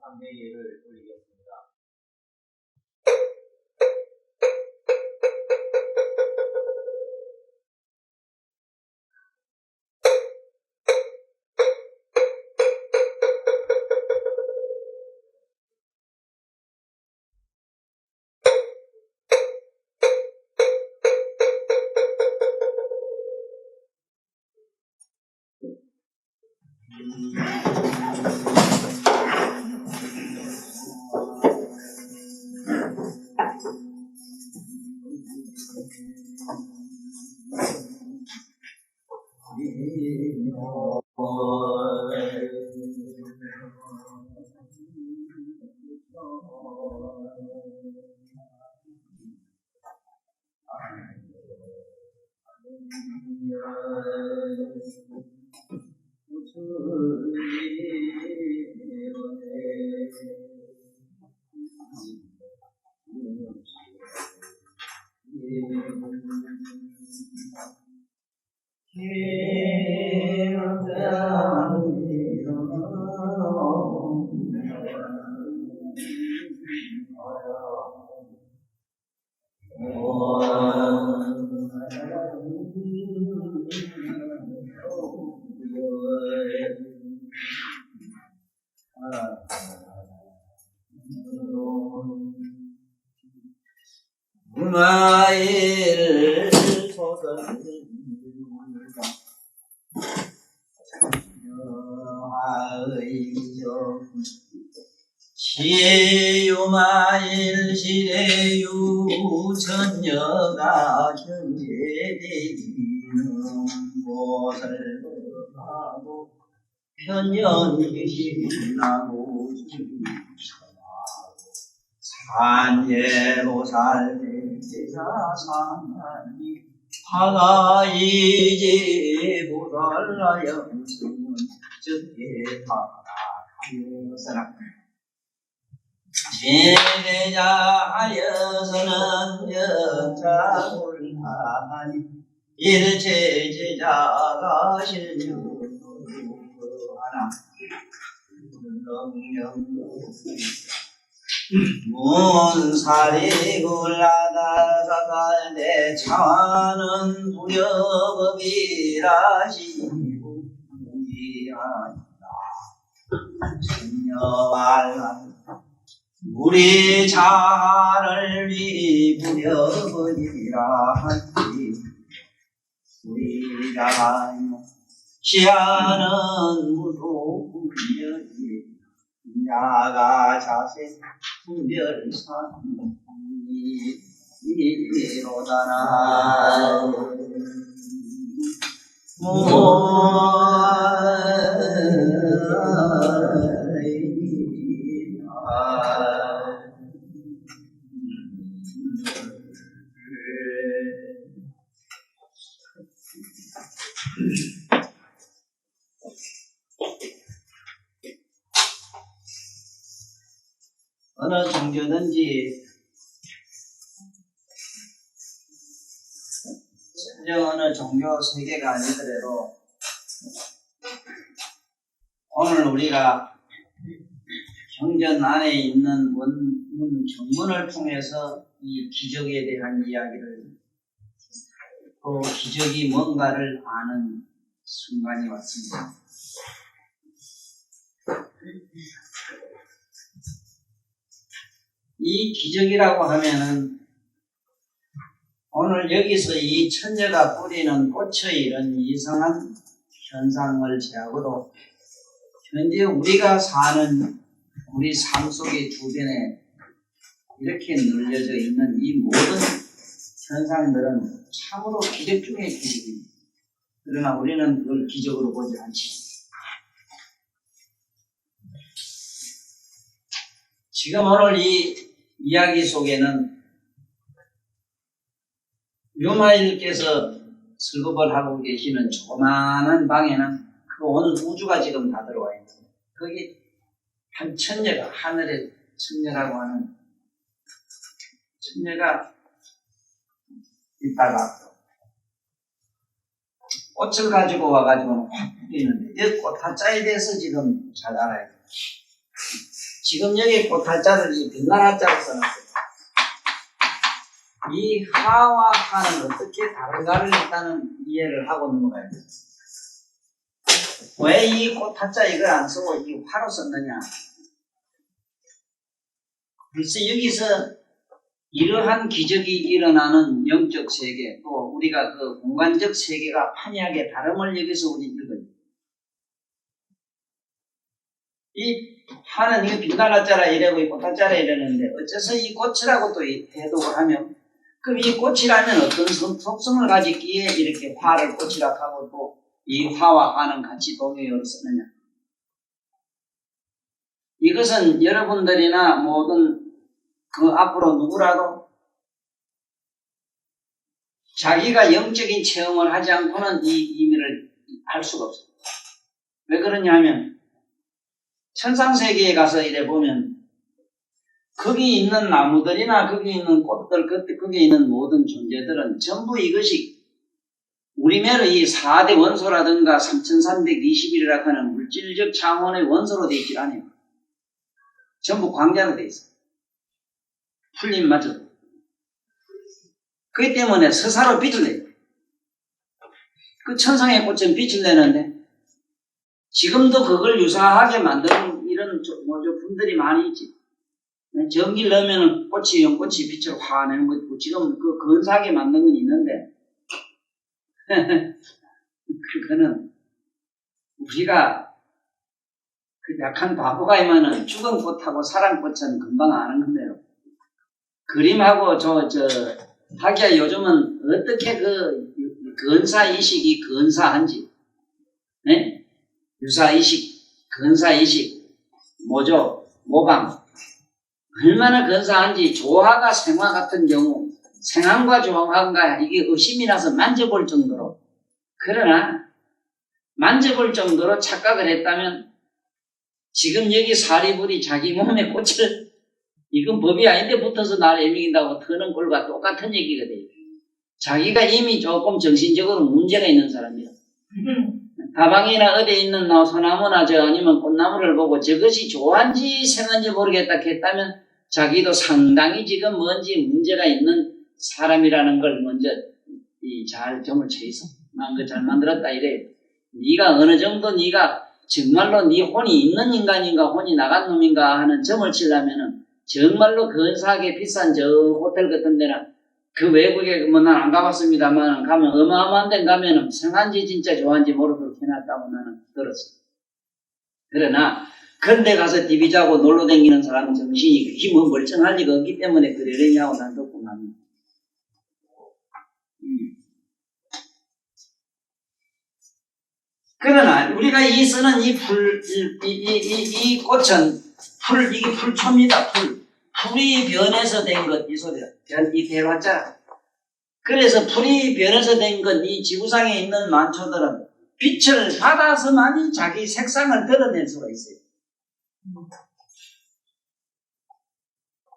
감사의 예를 올리겠습니다. 문화일 소설 시유마일 시대유 전여가 견제되기는 곳을 하고 편연기신하고 산예로 살되 제사상하니 하가이지 보살라영승은 적대파라하여서라 제대자하여서는 여자불하니 일체 제자가 실류하나 문살이 굴라다가갈 차와는 두려법이라시고 이하니라 천녀말라 우리 자를 위부려버리라 하니 우리가 시야는 무도구려니 야가 자세 분별산이로다나 어느 종교든지 어느 종교 세계가 아니더라도 오늘 우리가 경전 안에 있는 원문 경문을 통해서 이 기적에 대한 이야기를 또 기적이 뭔가를 아는 순간이 왔습니다. 이 기적이라고 하면은 오늘 여기서 이 천녀가 뿌리는 꽃의 이런 이상한 현상을 제하고도 현재 우리가 사는 우리 삶 속의 주변에 이렇게 늘려져 있는 이 모든 현상들은 참으로 기적 중의 기적입니다. 그러나 우리는 그걸 기적으로 보지 않지. 지금 오늘 이 이야기 속에는 묘마일께서 설법을 하고 계시는 조그마한 방에는 그 온 우주가 지금 다 들어와 있습니다. 거기 한 천녀가, 하늘의 천녀라고 하는 천녀가 있다가 꽃을 가지고 와가지고 뿌리는데 이 꽃 한자에 대해서 지금 잘 알아야 돼요. 지금 여기 꽃할자를 이 빛나라자로 써놨어요. 이 화와 화는 어떻게 다른가를 일단은 이해를 하고 넘어가야 돼요. 왜 이 꽃할자 이걸 안 쓰고 이 화로 썼느냐? 글쎄 여기서 이러한 기적이 일어나는 영적 세계, 또 우리가 그 공간적 세계가 판이하게 다름을 여기서 우리 읽어요. 이 화는 이거 빛나라자라 이래고 이 꽃할자라 이러는데 어째서 이 꽃이라고 또 해독을 하면 그럼 이 꽃이라면 어떤 속성을 가지기에 이렇게 화를 꽃이라 하고 또 이 화와 화는 같이 동요어로 쓰느냐? 이것은 여러분들이나 모든 그 앞으로 누구라도 자기가 영적인 체험을 하지 않고는 이 의미를 알 수가 없어요. 왜 그러냐 하면 천상세계에 가서 이래 보면 거기 있는 나무들이나 거기 있는 꽃들, 거기 있는 모든 존재들은 전부 이것이 우리매로 이 4대 원소라든가 3321이라고 하는 물질적 차원의 원소로 되어 있지 않아요. 전부 광자로 되어 있어요. 풀림마저. 그렇기 때문에 서사로 빛을 내요. 그 천상의 꽃은 빛을 내는데 지금도 그걸 유사하게 만드는 이런 모조품들이 많이 있지. 전기를 넣으면 연꽃이 빛을 확 내는 거 있고 지금 그 근사하게 만든 건 있는데 그거는 우리가 그 약한 바보가 이면은 죽은 꽃하고 살한 꽃은 금방 아는 건데요. 그림하고 하기야 요즘은 어떻게 그 근사의식이 근사한지, 네? 유사의식, 근사의식, 모방, 얼마나 근사한지 조화가 생화 같은 경우, 생황과 조화가 이게 의심이 나서 만져볼 정도로, 그러나 만져볼 정도로 착각을 했다면 지금 여기 사리불이 자기 몸에 꽃을 이건 법이 아닌데 붙어서 나를 애먹인다고 터는 꼴과 똑같은 얘기가 돼요. 자기가 이미 조금 정신적으로 문제가 있는 사람이야. 다방이나 어디에 있는 소나무나 아니면 꽃나무를 보고 저것이 좋아한지 생한지 모르겠다 했다면 자기도 상당히 지금 뭔지 문제가 있는 사람이라는 걸 먼저 잘 점을 쳐 있어. 난 거 잘 만들었다 이래. 네가 어느 정도 네가 정말로 네 혼이 있는 인간인가 혼이 나간 놈인가 하는 점을 치려면은 정말로 근사하게 비싼 저 호텔 같은 데나 그 외국에 뭐 난 안 가봤습니다만 가면 어마어마한 데 가면은 생한지 진짜 좋아한지 모르도록 해놨다고 나는 들었어요. 그러나 그런데 가서 디비 자고 놀러 다니는 사람 정신이 그게 뭐 멀쩡할 리가 없기 때문에 그러려니 하고 난 듣고 납니다. 그러나 우리가 쓰는 이 꽃은 이게 풀초입니다. 풀이 변해서 된 것, 이 소리야. 이 대화자. 그래서 풀이 변해서 된 것, 이 지구상에 있는 만초들은 빛을 받아서만이 자기 색상을 드러낼 수가 있어요.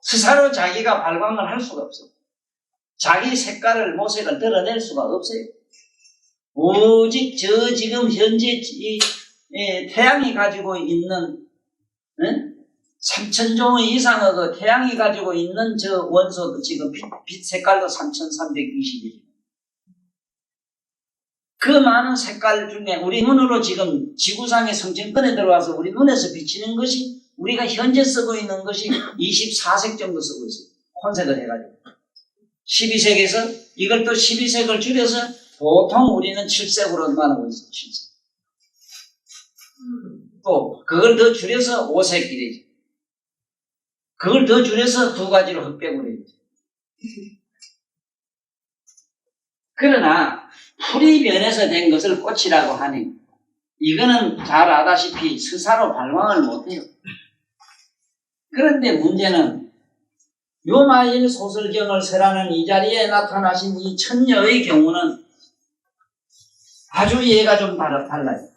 스스로 자기가 발광을 할 수가 없어요. 자기 색깔을, 모색을 드러낼 수가 없어요. 오직 지금 현재 태양이 가지고 있는 3,000종 이상의 그 태양이 가지고 있는 저 원소도 지금 빛 색깔도 3,321. 그 많은 색깔 중에 우리 눈으로 지금 지구상의 성층권에 들어와서 우리 눈에서 비치는 것이 우리가 현재 쓰고 있는 것이 24색 정도 쓰고 있어요. 혼색을 해가지고. 12색에서 이걸 또 12색을 줄여서 보통 우리는 7색으로 말하고 있어요. 7색. 또 그걸 더 줄여서 5색 이래죠. 그걸 더 줄여서 2가지로 흑백으로 해야죠. 그러나 풀이 변해서 된 것을 꽃이라고 하니 이거는 잘 아다시피 스사로 발광을 못해요. 그런데 문제는 요마일 소설경을 설하는 이 자리에 나타나신 이 천녀의 경우는 아주 얘가 좀 달라요.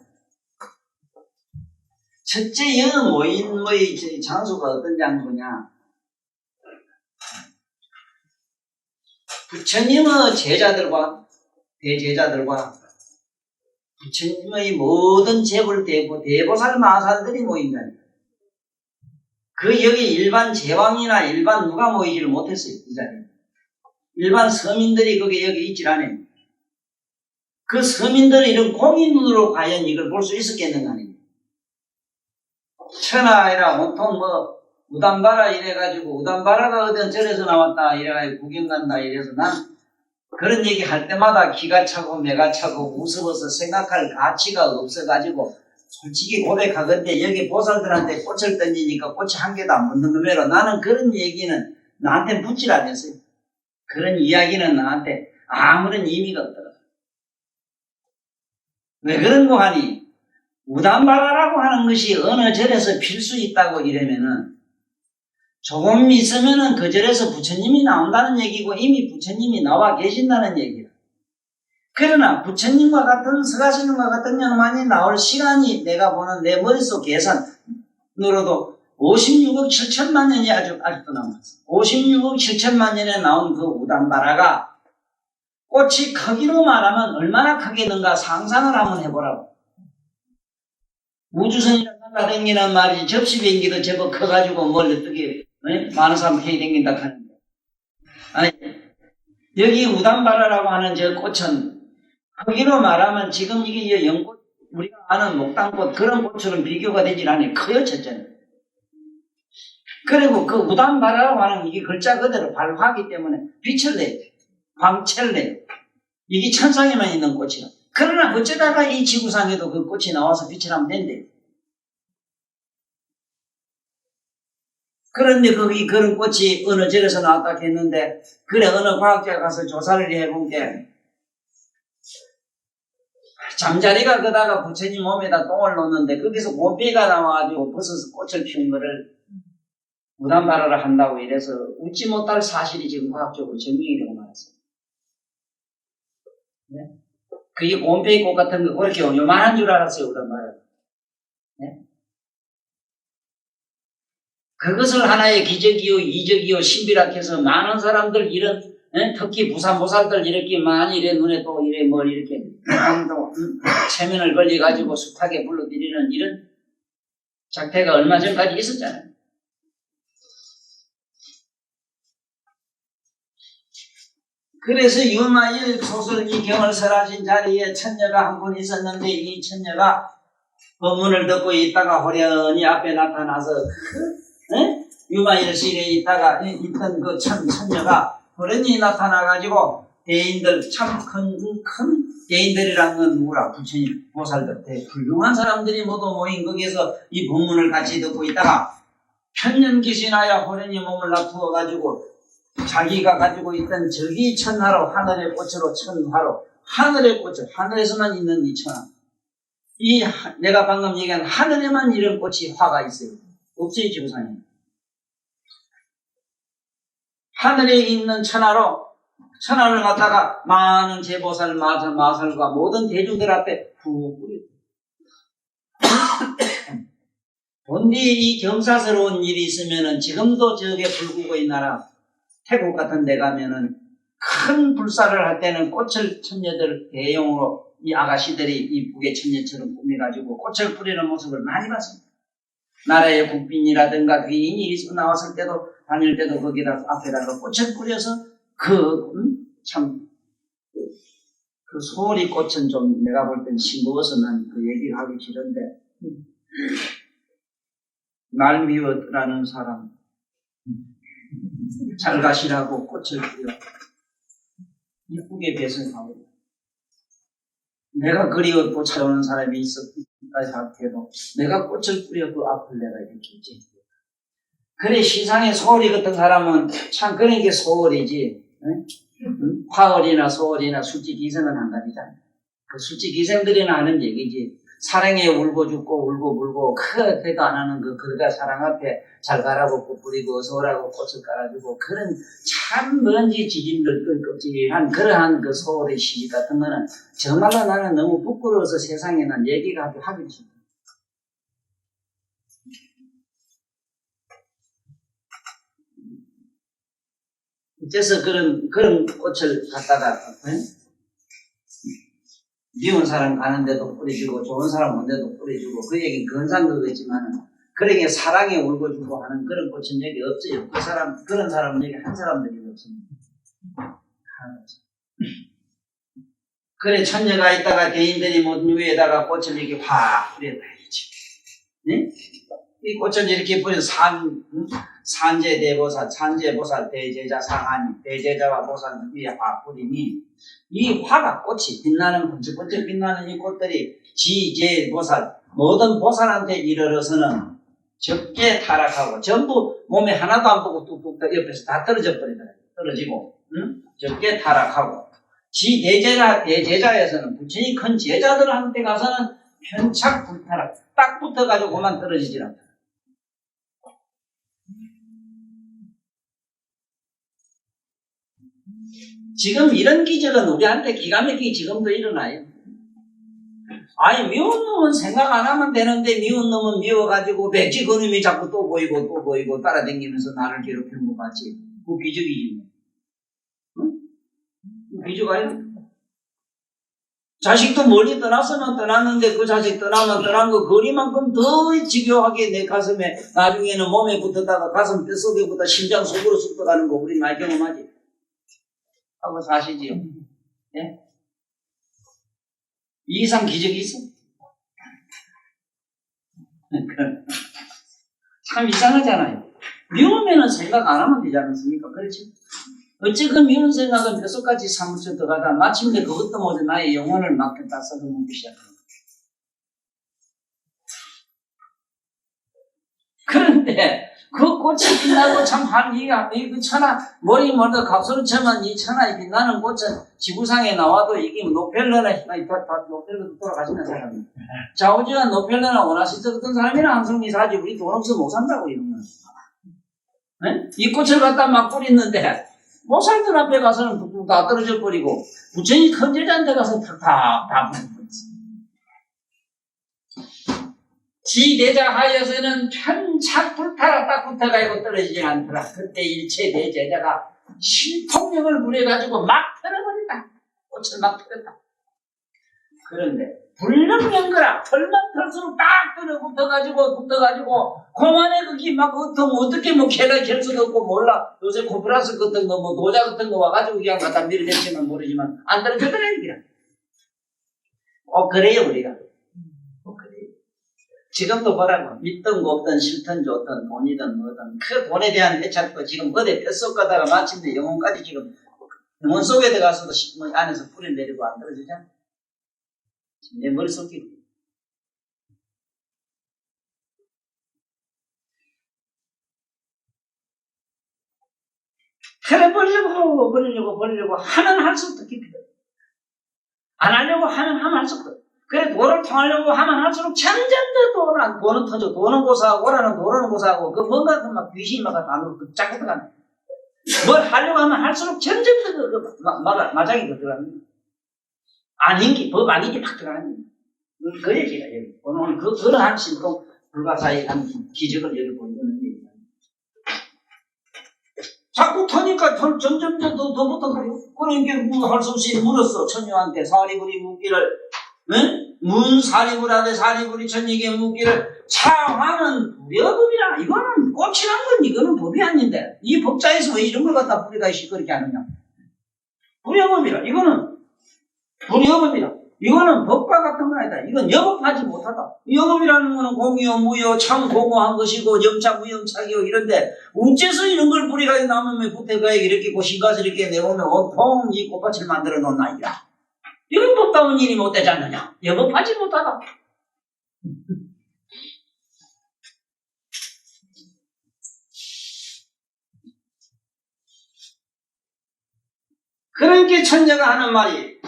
첫째 여 모임의 장소가 어떤 장소냐? 부처님의 제자들과 대제자들과 부처님의 모든 재불 대보살 마살들이 모인다니까. 여기 일반 제왕이나 일반 누가 모이지를 못했어요. 이 자리에. 일반 서민들이 여기 있질 않아요. 그 서민들이 이런 공인 눈으로 과연 이걸 볼 수 있었겠는가 아닙니까? 천하이라 온통 우담바라 이래가지고 우담바라가 어떤 절에서 나왔다 이래가지고 구경 간다 이래서 난 그런 얘기 할 때마다 기가 차고 매가 차고 무서워서 생각할 가치가 없어가지고 솔직히 고백하건대 여기 보살들한테 꽃을 던지니까 꽃이 한 개도 안 붙는 거매로 나는 그런 얘기는 나한테 묻질 않았어요. 그런 이야기는 나한테 아무런 의미가 없더라. 왜 그런 거 하니? 우담바라라고 하는 것이 어느 절에서 필 수 있다고 이러면은 조금 있으면은 그 절에서 부처님이 나온다는 얘기고 이미 부처님이 나와 계신다는 얘기야. 그러나 부처님과 같은 서가스님과 같은 양반이 나올 시간이 내가 보는 내 머릿속 계산으로도 56억 7천만 년이 아직도 남았어. 56억 7천만 년에 나온 그 우담바라가 꽃이 크기로 말하면 얼마나 크겠는가 상상을 한번 해보라고. 우주선이랑 날아다니는 말이지 접시 비행기도 제법 커가지고 뭘 어떻게 많은 사람 헤이 댕긴다 하는데 아니 여기 우담바라라고 하는 저 꽃은 크기로 말하면 지금 이게 연꽃 우리가 아는 목당꽃 그런 꽃처럼 비교가 되질 않아요. 커요 첫째는. 그리고 그 우담바라라고 하는 이게 글자 그대로 발화하기 때문에 빛을 내요. 광채를 내요. 이게 천상에만 있는 꽃이라. 그러나 어쩌다가 이 지구상에도 그 꽃이 나와서 빛을 하면 된대요. 그런데 그런 꽃이 어느 절에서 나왔다 했는데, 그래, 어느 과학자가 가서 조사를 해본 게, 잠자리가 그다가 부처님 몸에다 똥을 놓는데, 거기서 곰피가 나와가지고 벗어서 꽃을 피운 거를 무단발화를 한다고 이래서 웃지 못할 사실이 지금 과학적으로 증명이 되고 말았어요. 네? 그게 곰페이 꽃 같은 거 그렇게 요만한 줄 알았어요, 무단발화. 네? 그것을 하나의 기적이요, 이적이요, 신비락해서 많은 사람들 이런, 특히 부산보살들 이렇게 많이 이래 눈에 또 이래 뭘 이렇게, 체면을 걸려가지고 숱하게 불러들이는 이런 작태가 얼마 전까지 있었잖아요. 그래서 유마일 소설 이 경을 설하신 자리에 천녀가 한 분 있었는데 이 천녀가 법문을 듣고 있다가 호련히 앞에 나타나서 유마일 시에 있다가 있던 그 천녀가 호련히 나타나가지고 대인들 참 큰 대인들이란 건 누구라? 부처님, 보살들, 훌륭한 사람들이 모두 모인 거기에서 이 법문을 같이 듣고 있다가 편년귀신하여 호련히 몸을 놔두어가지고 자기가 가지고 있던 저기 천하로 하늘의 꽃으로 천화로 하늘의 꽃을 하늘에서만 있는 이 천하 내가 방금 얘기한 하늘에만 이런 꽃이 화가 있어요. 없어요 지구상에. 하늘에 있는 천하로 천하를 갖다가 많은 제보살 마살과 모든 대중들 앞에 후 뿌려. 본디 이 경사스러운 일이 있으면은 지금도 저게 불구고의 나라 태국 같은 데 가면은 큰 불사를 할 때는 꽃을 천녀들 대용으로 이 아가씨들이 이쁘게 천녀처럼 꾸며가지고 꽃을 뿌리는 모습을 많이 봤습니다. 나라의 국빈이라든가 귀인이 나왔을 때도 다닐 때도 거기다 앞에다가 꽃을 뿌려서 그 소리 꽃은 좀 내가 볼 땐 싱거워서 난 그 얘기를 하기 싫은데 날 미워라는 사람 잘 가시라고 꽃을 뿌려 이쁘게 배송하고 내가 그리워 또 찾아오는 사람이 있었다 해도 내가 꽃을 뿌려 그 앞을 내가 이렇게 있지. 그래 시상의 소홀이 같은 사람은 참 그런 게 소홀이지 화월이나 소홀이나 술집기생은 한 가지잖아. 그 술집기생들이나 하는 얘기지 사랑에 울고 죽고 울고 불고 그래도 안 하는 그가 사랑 앞에 잘 가라고 꽃 뿌리고 어서 오라고 꽃을 깔아주고 그런 참 먼지 지짐들 껍질한 그러한 그 소홀의 시집 같은 거는 정말로 나는 너무 부끄러워서 세상에 난 얘기가 하기 싫다. 그래서 그런 꽃을 갖다가 미운 사람 가는데도 뿌려주고 좋은 사람 온데도 뿌려주고 그 얘기는 근사한 거겠지만 그러게 사랑에 울고주고 하는 그런 꽃은 여기 없어요. 그런 사람은 여기 한 사람도 여기 없습니다. 그래, 천녀가 있다가 대인들이 못 위에다가 꽃을 이렇게 확 뿌려놔야지. 네? 이 꽃을 이렇게 뿌려 산제대보살, 산제보살, 대제자 상하니, 대제자와 보살 위에 확 뿌리니, 이 화가 꽃이 빛나는, 번쩍번쩍 빛나는 이 꽃들이 지제보살, 모든 보살한테 이르러서는 적게 타락하고, 전부 몸에 하나도 안 보고 뚝뚝 옆에서 다 떨어져 버리더라고요. 떨어지고, 적게 타락하고, 대제자에서는 부처님 큰 제자들한테 가서는 편착 불타락, 딱 붙어가지고 그만 떨어지질 않다. 지금 이런 기적은 우리한테 기가 막히게 지금도 일어나요. 아니, 미운 놈은 생각 안 하면 되는데, 미운 놈은 미워가지고, 백지 그놈이 자꾸 또 보이고, 따라다니면서 나를 괴롭히는 것 같지. 그 기적이지. 응? 기적 아니야? 자식도 멀리 떠났으면 떠났는데, 그 자식 떠나면 떠난 거 거리만큼 더 지교하게 내 가슴에, 나중에는 몸에 붙었다가 가슴 뼛속에 붙어 심장 속으로 쑥 들어가는 거 우리 많이 경험하지. 하고 사시지요. 예? 이 이상 기적이 있어? 참 이상하잖아요. 미우면은 생각 안 하면 되지 않습니까? 그렇지? 어째 그 미운 생각은 뼛속까지 사무쳐 들어가다 마침내 그것도 모두 나의 영혼을 맡겼다 써먹기 시작합니다. 그런데 그 꽃이 빛나고 참 이 천하 머리 멀더 갑소리처럼 이 천하에 빛나는 꽃은 지구상에 나와도 이게 노펠러나 노펠러도 돌아가시는 사람이에요. 좌우지간 노펠러나 오나시스 같은 사람이나 한성리 사지 우리 돈 없어 못 산다고 이러면 네? 이 꽃을 갖다 막 뿌리는데 모살들 앞에 가서는 뚝뚝 다 떨어져 버리고 부처님 큰 제자한테 가서 다 뿌려버렸어. 지대자 하여서는 편착 불타라 딱 붙어가지고 떨어지지 않더라. 그때 일체 대제자가 신통력을 부려가지고 막 털어버린다. 꽃을 막 털었다. 그런데 불능연거라 털만 털수록 딱 붙어가지고 공안에 그게 막 어떻게 뭐 갤 수도 없고 몰라. 요새 코프라스 같은 거 뭐 노자 같은 거 와가지고 그냥 갖다 밀어댔지만 모르지만 안 떨어졌더라 이게. 그래요 우리가. 지금도 보라고 믿든 곱든 싫든 좋든 돈이든 뭐든 그 돈에 대한 애착도 지금 어디 뼛속 가다가 마침내 영혼까지 지금 영혼 속에 들어가서도 안에서 뿌리 내리고 안 떨어지잖아. 내 머릿속에 그래 버리려고 하면 할수록 깊이다. 안 하려고 하면 할수록 그래, 돈을 통하려고 하면 할수록 점점 더 돈은 터져. 돈은 고사하고, 오라는 고사하고, 뭔가 막 귀신이 막 안으로 쫙 들어가네. 뭘 하려고 하면 할수록 점점 더 마장이 더 들어가네. 아닌 게, 법 아닌 게 팍 들어가네. 그 얘기가 여기. 오늘 그러한 신동 불가사의한 기적을 여기 보여주는 얘기입니다. 자꾸 터니까 점점 더 붙어가요. 그러니까 할 수 없이 물었어. 처녀한테 사리부리 묻기를. 응? 문사리부라대 사리부리 천익에 묻기를 차화는 불여법이라. 이거는 꽃이란 건 이거는 법이 아닌데 이 법자에서 왜 이런 걸 갖다 뿌리가 시끄럽게 하느냐. 불여법이라. 이거는 불여법이라. 이거는 법과 같은 건 아니다. 이건 여법하지 못하다. 여법이라는 거는 공요 무요 참 공허한 것이고 염차 무염차기요 이런데 어째서 이런 걸 뿌리가 남으면 붙어가 이렇게 고신가서 이렇게 내보면 온통 이 꽃밭을 만들어 놓나 이라. 이건 법다운 일이 못되지 않느냐? 여법하지 못하다. 그러니까 천녀가 하는 말이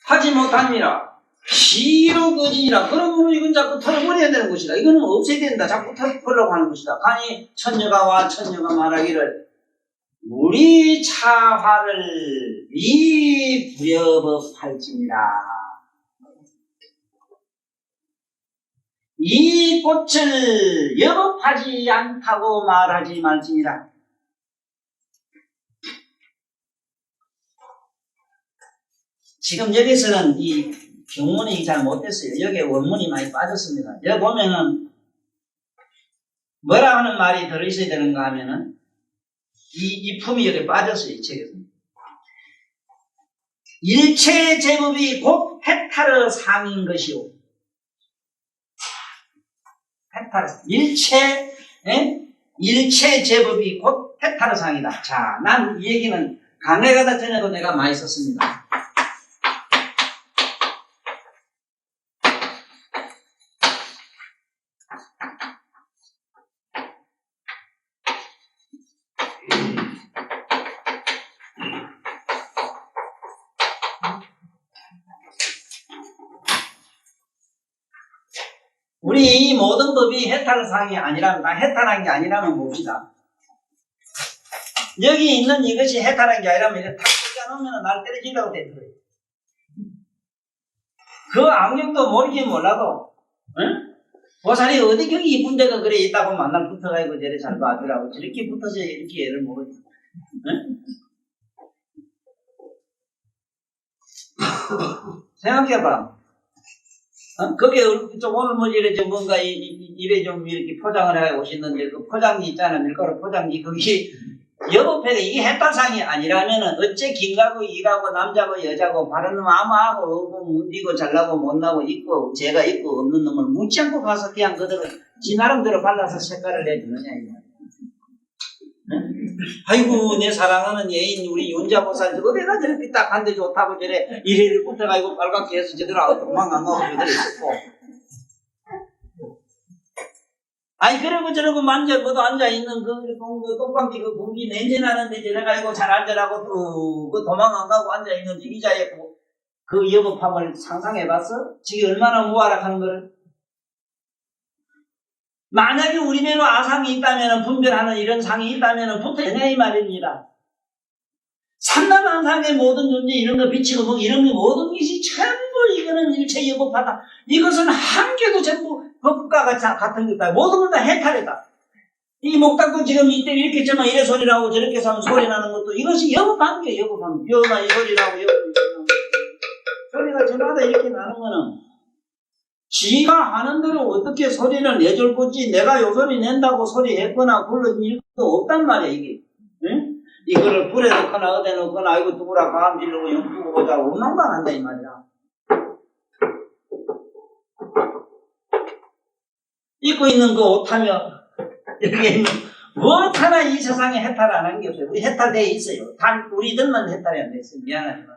하지 못합니다. 시로거지니라. 그러면 이건 자꾸 털어버려야 되는 것이다. 이거는 없애야 된다. 자꾸 털어버리려고 하는 것이다. 아니 천녀가 말하기를 우리 차화를 이 불여법할지니라. 이 꽃을 여법하지 않다고 말하지 말지니라. 지금 여기서는 이 경문이 잘 못됐어요. 여기에 원문이 많이 빠졌습니다. 여기 보면은 뭐라 하는 말이 들어있어야 되는가 하면은 이 품이 여기 빠졌어요. 이 책에서. 일체 제법이 곧 해탈의 상인 것이오. 해탈, 일체 제법이 곧 해탈의 상이다. 자, 난 이 얘기는 강의 가다 전에도 내가 많이 썼습니다. 우리 이 모든 법이 해탈상이 아니라면, 해탈한 게 아니라면 봅시다. 여기 있는 이것이 해탈한 게 아니라면 이렇게 탁 껴놓으면 날 때려주려고 되더라고요. 그 악력도 모르긴 몰라도, 응? 보살이 어디 경이 이쁜 데가 그래 있다고 만날 붙어가지고 저래 잘 봐주라고 저렇게 붙어서 이렇게 애를 먹어요. 응? 생각해봐. 거기에 좀 오늘 뭐 이래 좀 뭔가 입에 좀 이렇게 포장을 해 오시는데 그 포장지 있잖아. 밀가루 포장지. 거기 여보패가 이게 해탈상이 아니라면은 어째 김가고 이가고 남자고 여자고 바른 놈 아무하고 없고 문디고 잘나고 못나고 있고 죄가 있고 없는 놈을 묻지 않고 가서 그냥 그대로 지 나름대로 발라서 색깔을 내주느냐 이거. 아이고 내 사랑하는 예인 우리 윤자보살 어디가 저렇게 딱 한데 좋다고 저래 이래를 붙어가지고 빨갛게 해서 저대로 하고 도망 안 가고 저대로 있었고 아니 그러고 저러고 만져보도 앉아있는 그 똥방귀 그 공기 냄새나는데 저래가지고 잘 앉아라고 또 그 도망 안 가고 앉아있는 지기자의 그 여법함을 상상해봤어? 지금 얼마나 무아락하는 거를 만약에 우리 배로 아상이 있다면 분별하는 이런 상이 있다면 붙어야 이 말입니다. 삼남한상의 모든 존재 이런 거 비치고 뭐 이런 거 모든 것이 전부 이거는 일체 여법하다. 이것은 한 개도 전부 법과 같은 거다. 모든 건 다 해탈이다. 이 목탁도 지금 이때 이렇게 했지만 이래 소리 나고 저렇게 하면 소리 나는 것도 이것이 여법한 게 여법한 거. 여가 이 소리 나고 소리가 저마다 이렇게 나는 거는 지가 하는 대로 어떻게 소리를 내줄 건지 내가 요 소리 낸다고 소리했거나 불러준 일도 없단 말이야 이게. 응? 이거를 불에 넣거나 어디에 넣거나 아이고 누구라 가am 지르고 영 두고 보자 없는 거 한다 이 말이야. 입고 있는 그 옷하며 여기에 있는 무엇 하나 이 세상에 해탈 안 한 게 없어요. 우리 해탈되어 있어요. 단 우리들만 해탈이 안 됐어요. 미안하지만.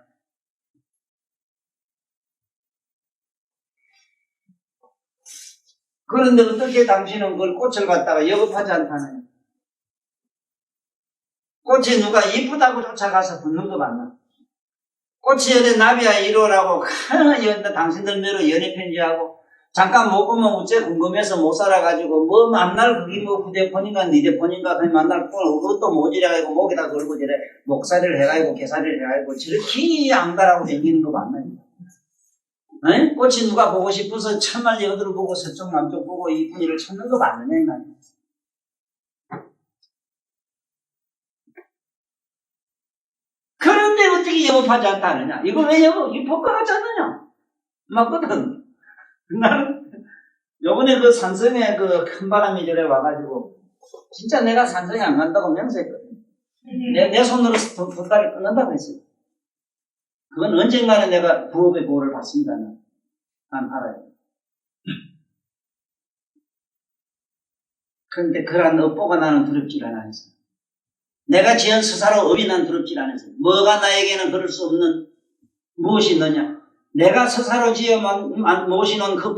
그런데 어떻게 당신은 그걸 꽃을 갖다가 여급하지 않다네. 꽃이 누가 이쁘다고 쫓아가서 붙는 거 맞나? 꽃이 여대 나비야 이로라고 당신들 매로 연애 편지하고 잠깐 못 보면 어째 궁금해서 못 살아가지고 뭐 만날 그게 뭐 휴대폰인가 니대폰인가 그 만날 그것도 모지래가지고 목에다 걸고 저래 목살이를 해가지고 개살이를 해가지고 저렇게 암달하고 다니는 거 맞나? 에? 꽃이 누가 보고 싶어서 천만 여들을 보고 서쪽 남쪽 보고 이쁜 일을 찾는 거 맞느냐 이 말이야. 그런데 어떻게 여법하지 않다느냐? 이거 왜 여법? 이 법과 같지 않느냐? 맞거든. 나는 요번에 그 산성에 그 큰 바람이 저래 와가지고 진짜 내가 산성에 안 간다고 명세했거든. 내 손으로 두 다리 끊는다고 했어요. 그건 언젠가는 내가 부업의 보호를 받습니다. 난 알아요. 그런데 그러한 업보가 나는 두렵지가 않았어요. 내가 지은 스사로 업이 난 두렵지가 않았어요. 뭐가 나에게는 그럴 수 없는 무엇이 있느냐? 내가 스사로 지어 모시는 그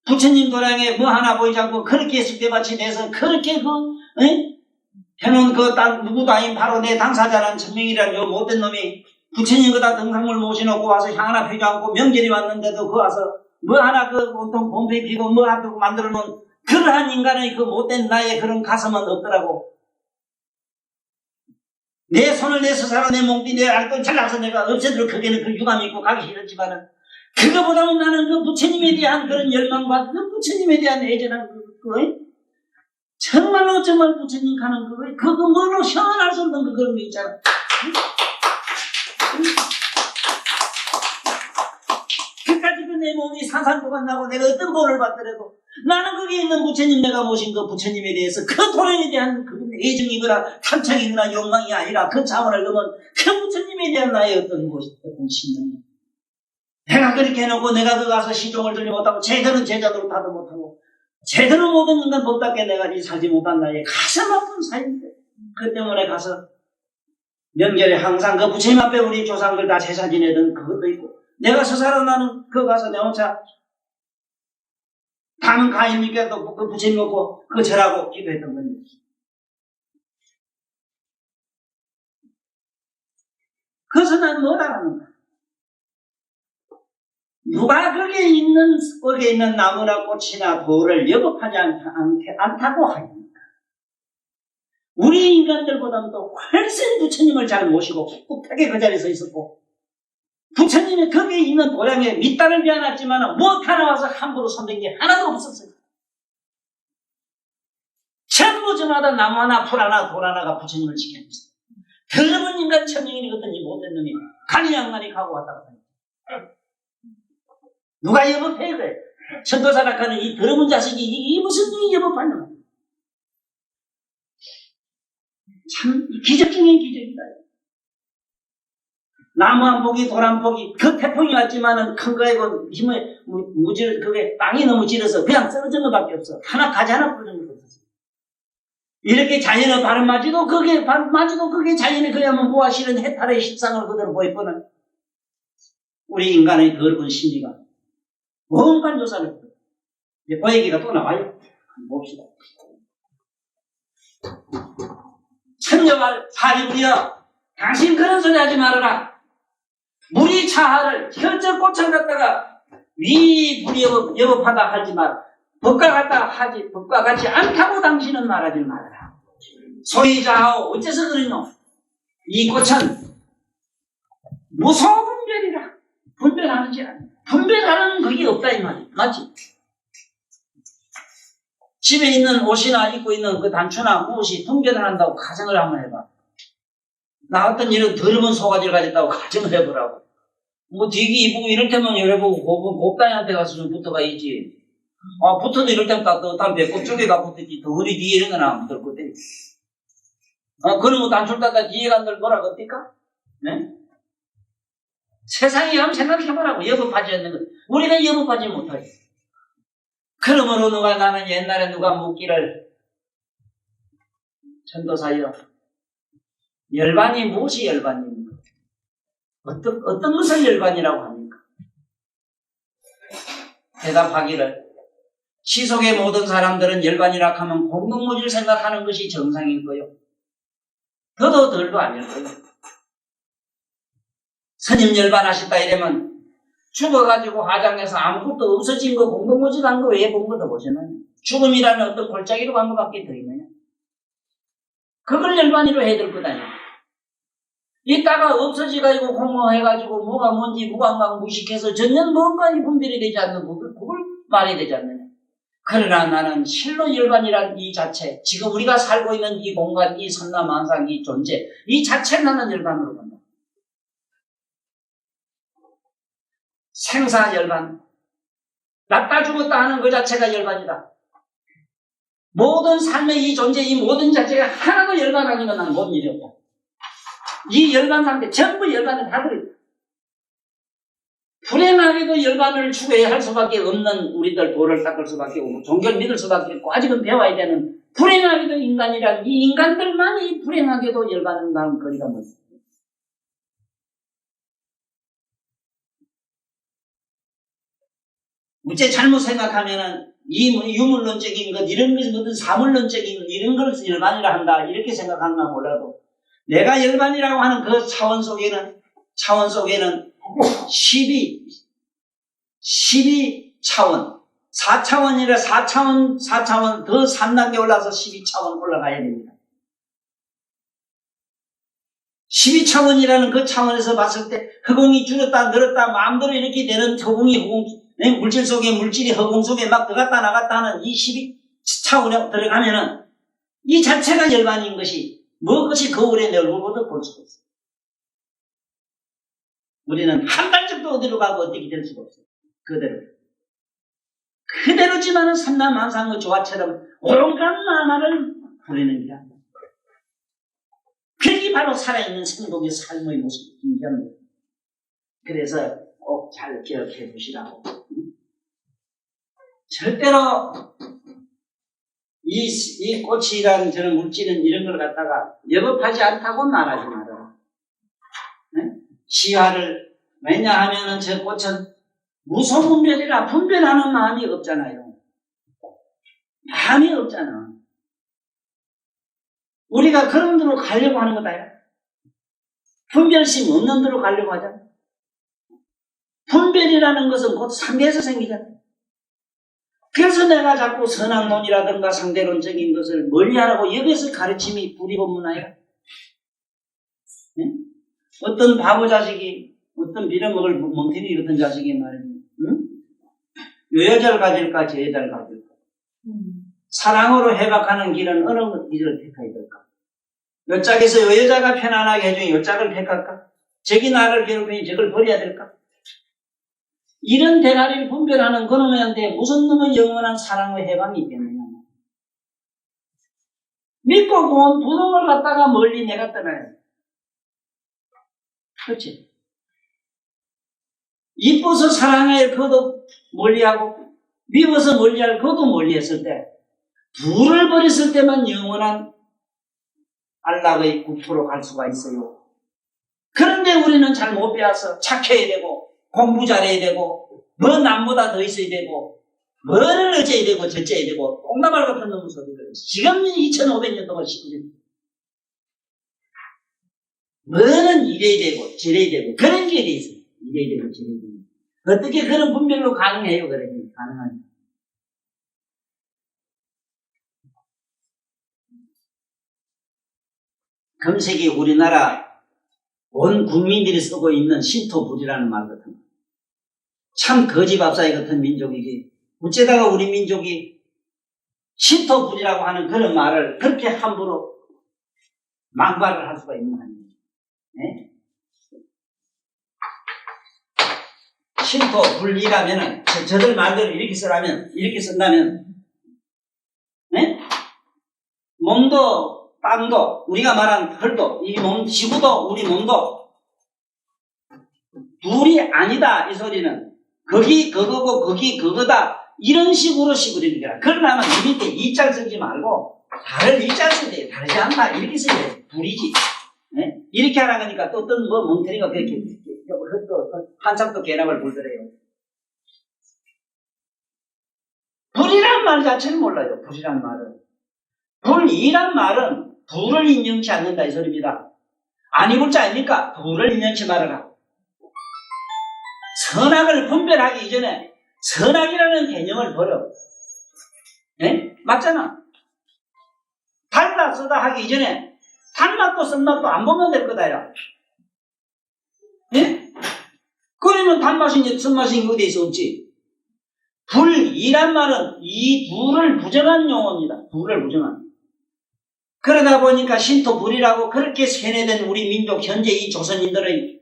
부처님 도량에 뭐 하나 보이지 않고 그렇게 숙대밭이 돼서 그렇게 해놓은 그 땅 누구도 아닌 바로 내 당사자라는 천명이라는 요 못된 놈이 부처님 그다 등상물 모셔놓고 와서 향 하나 피지 않고 명절이 왔는데도 그 와서 뭐 하나 그 보통 봄fe 피고 뭐 하고 만들어 놓은 그러한 인간의 그 못된 나의 그런 가슴은 없더라고. 내 손을 내 스스로 내 몸띠 내 알고 잘라서 내가 없애도록 그게는 그 유감이 있고 가기 싫었지만은 그거보다는 나는 그 부처님에 대한 그런 열망과 그 부처님에 대한 애절한 정말로 정말 부처님 가는 그거 뭐로 시원할 수 없는 그런 거 있잖아. 내 몸이 산산조각 나고 내가 어떤 본을 받더라도 나는 거기에 있는 부처님, 내가 모신 그 부처님에 대해서 그 도련에 대한 그 애정이거나 탐착이거나 욕망이 아니라 그 차원을 넘은 그 부처님에 대한 나의 어떤 신념. 내가 그렇게 해놓고 내가 그 가서 시종을 들지 못하고 제대로 제자도로 타도 못하고 제대로 모든 인간 법답게 내가 살지 못한 나의 가슴 아픈 사인데, 그 때문에 가서 명절에 항상 그 부처님 앞에 우리 조상들 다 제사 지내던 그것도 있고, 내가 서사로나는 그 가서 내 혼자 담은 가입니까? 또 그 부처님 놓고 그 절하고 기도했던 겁니다. 그래서 난 뭐라는 거야? 누가 거기에 있는 나무나 꽃이나 돌을 여법하지 않다고 하니까. 우리 인간들보다는 또 훨씬 부처님을 잘 모시고 꿋꿋하게 그 자리에 서 있었고, 부처님이 거기에 있는 도량에 밑단을 비워놨지만 무엇 하나 와서 함부로 손댄 게 하나도 없었어요. 전부 저마다 나무 하나, 풀 하나, 돌 하나가 부처님을 지켜줬어요. 더러운 인간 천명이거든요. 못된 놈이 간이양간이 가고 왔다 갔다 했어요. 누가 여법해 그래? 천도사락하는 이 더러운 자식이 이 무슨 놈이 여법하냐? 참 기적 중에 기적이다. 나무 한 폭이 돌 한 폭이 그 태풍이 왔지만은 큰 거이고 힘을 무질 그게 땅이 너무 질어서 그냥 쓰러진 것밖에 없어. 하나 가지 하나 부러진 것도 없어. 이렇게 자연의 발을 맞이도 그게 자연이 그야말로 무아 실은 해탈의 십상을 그대로 보여보는 우리 인간의 더러운 심리가 뭔가 조사를 이제 그 얘기가 또 나와요. 봅시다. 천녀말 파리부리여, 당신 그런 소리 하지 말아라. 무리 차하를 현저 꽃을 갖다가 위불이 여법하다 하지 마라. 법과 같이 않다고 당신은 말하지 말아라. 소이자하오, 어째서 그러노? 이 꽃은 무소분별이라. 분별하는지 않아. 분별하는 그게 없다 이 말이야. 맞지? 집에 있는 옷이나 입고 있는 그 단추나 무엇이 분별을 한다고 가정을 한번 해봐. 나 같은 이런 더러운 소가지를 가졌다고 가정을 해보라고. 뭐 되게 이쁘고 이럴 때만 열어보고 곱다이한테 가서 좀 붙어가 있지. 붙어도 이럴 때는 따뜻한 배꼽 쪽에가 붙었지. 더 허리 뒤에 이런 건 안 붙을 거대. 그런 거 단추를 닫다 뒤에 간들 뭐라고 합니까? 네? 세상에 한번 생각해보라고. 여법하지 않는 것. 우리가 여법하지 못하지. 그러므로 나는 옛날에 누가 묻기를, 전도사여, 열반이 무엇이 열반입니까? 어떤 것을 열반이라고 합니까? 대답하기를, 시속의 모든 사람들은 열반이라 하면 공동무지를 생각하는 것이 정상일 거요. 더도 덜도 아닐 거요. 스님 열반하셨다 이러면 죽어가지고 화장해서 아무것도 없어진 거 공동무지 간 거 왜 본 것도 보시나요? 죽음이라는 어떤 골짜기로 간 것밖에 더 있느냐? 그걸 열반이로 해야 될 것 아니야. 이따가 없어지가지고 공모해가지고 뭐가 뭔지 무관광 무식해서 전혀 뭔가 분별이 되지 않는 그걸 말해야 되지 않느냐. 그러나 나는 실로 열반이란 이 자체, 지금 우리가 살고 있는 이 공간, 이 선남만상, 이 존재, 이 자체를 나는 열반으로 본다. 생사 열반, 낫다 죽었다 하는 그 자체가 열반이다. 모든 삶의 이 존재, 이 모든 자체가 하나도 열반 아니면 난 모든 일이 없다. 이 열반 상태 전부 열반은 다 들어있다. 불행하게도 열반을 추구해야 할 수밖에 없는 우리들 도를 닦을 수밖에 없고 종교를 믿을 수밖에 없고 아직은 배워야 되는 불행하게도 인간이란 이 인간들만이 불행하게도 열반을 낳은 거리가 뭐지? 어째 잘못 생각하면은 이 유물론적인 것, 이런 것이 모든 사물론적인 것, 이런 것을 열반이라 한다, 이렇게 생각하나 몰라도, 내가 열반이라고 하는 그 차원 속에는 12차원, 4차원이라 4차원, 더 3단계 올라서 12차원 올라가야 됩니다. 12차원이라는 그 차원에서 봤을 때, 허공이 줄었다, 늘었다, 마음대로 이렇게 되는 물질 속에 물질이 허공 속에 막 들어갔다 나갔다 하는 이 12차원에 들어가면은 이 자체가 열반인 것이 무엇이 거울에 내 얼굴보다 볼 수가 없어요. 우리는 한 발짝도 어디로 가고 어떻게 될 수가 없어요. 그대로지만은 삼남한상의 조화처럼 온갖 만화를 부리는 게야. 그게 바로 살아있는 생동의 삶의 모습, 인간입니다. 그래서 꼭 잘 기억해 두시라고. 절대로 이 꽃이라는 저런 물질은 이런 걸 갖다가 영업하지 않다고 말하지 말아라. 네? 시화를, 왜냐하면은 저 꽃은 무소분별이라 분별하는 마음이 없잖아요. 마음이 없잖아. 우리가 그런 데로 가려고 하는 거다. 분별심 없는 데로 가려고 하잖아. 분별이라는 것은 곧 상대에서 생기잖아. 그래서 내가 자꾸 선악론이라든가 상대론적인 것을 멀리하라고 여기서 가르침이 불이법문화야. 네? 어떤 바보 자식이, 어떤 빌어먹을 멍텅이 같은 자식이 말이야. 응? 요 여자를 가질까, 저 여자를 가질까? 사랑으로 해박하는 길은 어느 길을 택해야 될까? 요 짝에서 요 여자가 편안하게 해주니 요 짝을 택할까? 저기 나를 괴롭히니 저걸 버려야 될까? 이런 대가리를 분별하는 그놈한테 무슨 놈의 영원한 사랑의 해방이 있겠느냐. 믿고 고운 두 놈을 갖다가 멀리 내가 떠나야 돼. 그렇지? 이뻐서 사랑할 그도 멀리하고 미워서 멀리할 그도 멀리했을 때 둘을 버렸을 때만 영원한 안락의 국토로 갈 수가 있어요. 그런데 우리는 잘 못 배워서 착해야 되고 공부 잘해야 되고 뭐 남보다 더 있어야 되고 뭐를 어째야 되고 저째야 되고 똥나발 같은 놈의 소리를 지금 2500년 동안 시키고 뭐는 이래야 되고 저래야 되고 그런 게 있어요. 이래야 되고 저래야 되고 어떻게 그런 분별로 가능해요? 그래 가능하니 금세기 우리나라 온 국민들이 쓰고 있는 신토불이라는 말 같은 거. 참 거지밥사이 같은 민족이지. 어째다가 우리 민족이 신토불이라고 하는 그런 말을 그렇게 함부로 망발을 할 수가 있는 거예요. 네? 신토불이라면은 저들 말대로 이렇게 쓰라면 이렇게 쓴다면 네? 몸도 땅도 우리가 말한 흙도 이 몸 지구도 우리 몸도 둘이 아니다 이 소리는 거기 그거고 거기 그거다 이런 식으로 시부리는 거야. 그러려면 이 밑에 이자를 쓰지 말고 다른 이자를 써야 돼. 다르지 않다 이렇게 써야 돼. 둘이지. 네? 이렇게 하라 그러니까 또 어떤 뭐 멍텅이가 그렇게 한참 또 개납을 불더래요. 불이란 말 자체를 몰라요. 불이란 말은. 불이란 말은 불을 인정치 않는다 이 소리입니다. 아니 불자 아닙니까? 불을 인정치 말아라. 선악을 분별하기 이전에 선악이라는 개념을 버려. 네? 맞잖아. 달다 쓰다 하기 이전에 단맛도 쓴맛도 안 보면 될 거다 야. 네? 그러면 단맛인지 쓴맛인지 어디서 없지? 불이란 말은 이 둘을 부정한 용어입니다. 둘을 부정한. 그러다 보니까 신토불이라고 그렇게 세뇌된 우리 민족 현재 이 조선인들의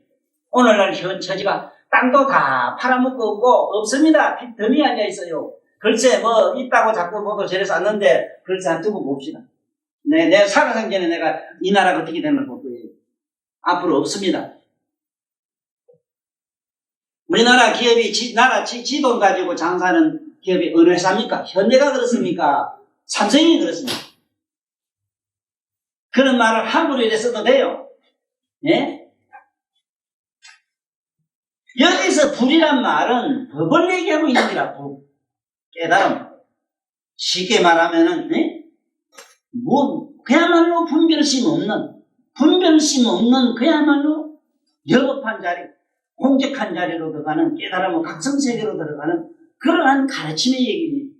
오늘날 현 처지가 땅도 다 팔아먹고 없고 없습니다. 덤이 앉아있어요. 글쎄 뭐 있다고 자꾸 보도 저래서 왔는데 글쎄 한 두고 봅시다. 내 살아생전에 내가 이 나라가 어떻게 되는 걸 볼 거예요. 앞으로 없습니다. 우리나라 기업이 나라 지돈 가지고 장사하는 기업이 어느 회사입니까? 현대가 그렇습니까? 삼성이 그렇습니까? 그런 말을 함부로 이래 써도 돼요. 예? 여기서 불이란 말은 법을 얘기하고 있는 거라. 깨달음. 쉽게 말하면은 그야말로 분별심 없는 그야말로 여급한 자리, 공적한 자리로 들어가는 깨달음은 각성세계로 들어가는 그러한 가르침의 얘기입니다.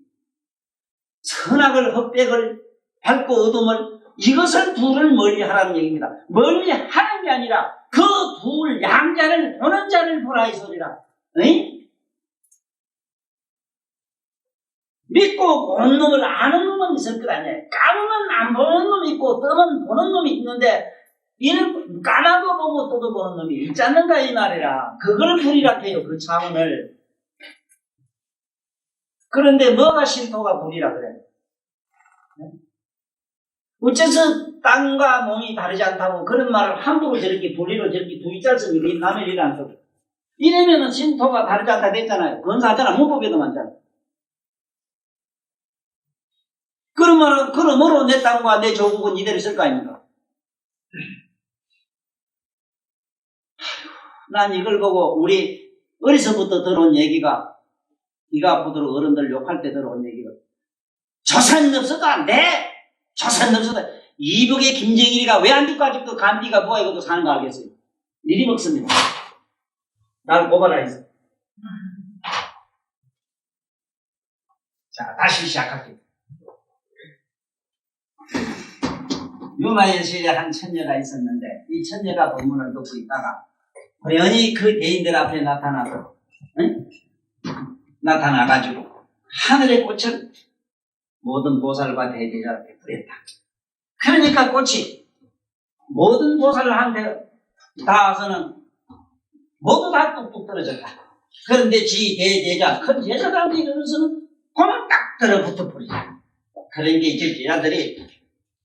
선악을 흑백을 밝고 어둠을 이것을 둘을 멀리하라는 얘기입니다. 멀리하는 게 아니라 그 둘 양자를 보는 자를 보라 이 소리라. 에이? 믿고 보는 놈을 아는 놈은 있을 것 아니에요. 까면 안 보는 놈이 있고 뜨면 보는 놈이 있는데 이는 까나도 보고 또도 보는 놈이 있지 않는가 이 말이라. 그걸 불이라 해요. 그 차원을. 그런데 뭐가 신토가 불이라 그래? 어째서 땅과 몸이 다르지 않다고 그런 말을 함부로 저렇게 불리로 저렇게 두 이자를 쓰면 남의 일을 안 쓰고. 이러면은 신토가 다르지 않다 됐잖아요. 건사하잖아. 문법에도 많잖아. 그러므로 내 땅과 내 조국은 이대로 있을 거 아닙니까? 난 이걸 보고 우리 어려서부터 들어온 얘기가 이가 아프도록 어른들 욕할 때 들어온 얘기가 조선 없어도 네! 조선 없어도 이북의 김정일이가 왜 안 듣고 아직도 간비가 뭐가 이것도 사는 거 알겠어요? 일이 먹습니다. 나를 고발하 했어. 자, 다시 시작할게요. 유마의 시에 한 천녀가 있었는데 이 천녀가 법문을 듣고 있다가 우연히 그 대인들 앞에 나타나서 나타나가지고 하늘의 꽃을 모든 보살과 대제자한테 뿌렸다. 그러니까 꽃이 모든 보살한테 닿아서는 모두 다 뚝뚝 떨어졌다. 그런데 지 대제자 큰 제자들한테 이르러서는 그만 딱 들어붙어 버리자. 그런 게 이제 제자들이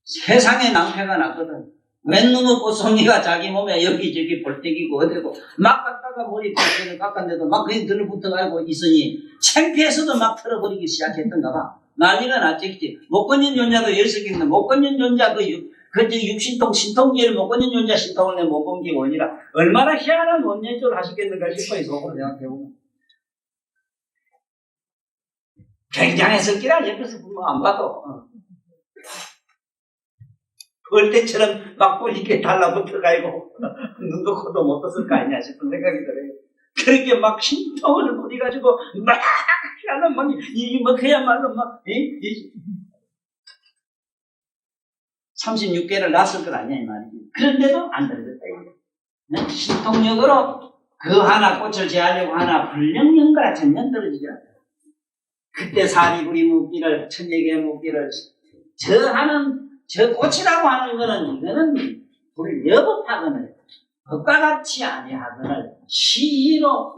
세상에 낭패가 났거든. 웬 놈의 꽃송이가 자기 몸에 여기저기 볼때기고 어디고 막 깎다가 머리 볼때를 깎았는데도 막 그냥 들러붙어가지고 있으니 창피해서도 막 털어버리기 시작했던가 봐. 난리가 났지. 목건년 존자도 열석인데 목건년 존자 그 육신통 신통기를 목건년 존자 신통을 내 못 본 게 원이라 얼마나 희한한 원년조를 하시겠는가 싶어요. 속으로 생각해보면 굉장했을기라 옆에서 보면 안 봐도 벌떼처럼 막 뿌리게 달라붙어가지고 눈도 코도 못 떴을 거 아니냐 싶은 생각이 들어요. 그렇게 막 신통을 부리가지고 막 하는 막 이 뭐 그야말로 막 36개를 낳았을 것 아니야 이 말이지. 그런데도 안 들어졌다 이거. 신통력으로 그 하나 꽃을 제하려고 하나 불령령가라 전년 떨어지지 않아. 그때 사리부리 묵기를 천예개 묵기를 저 꽃이라고 하는 거는 이거는 우리 여법하거늘 법과 같이 아니하거늘 시로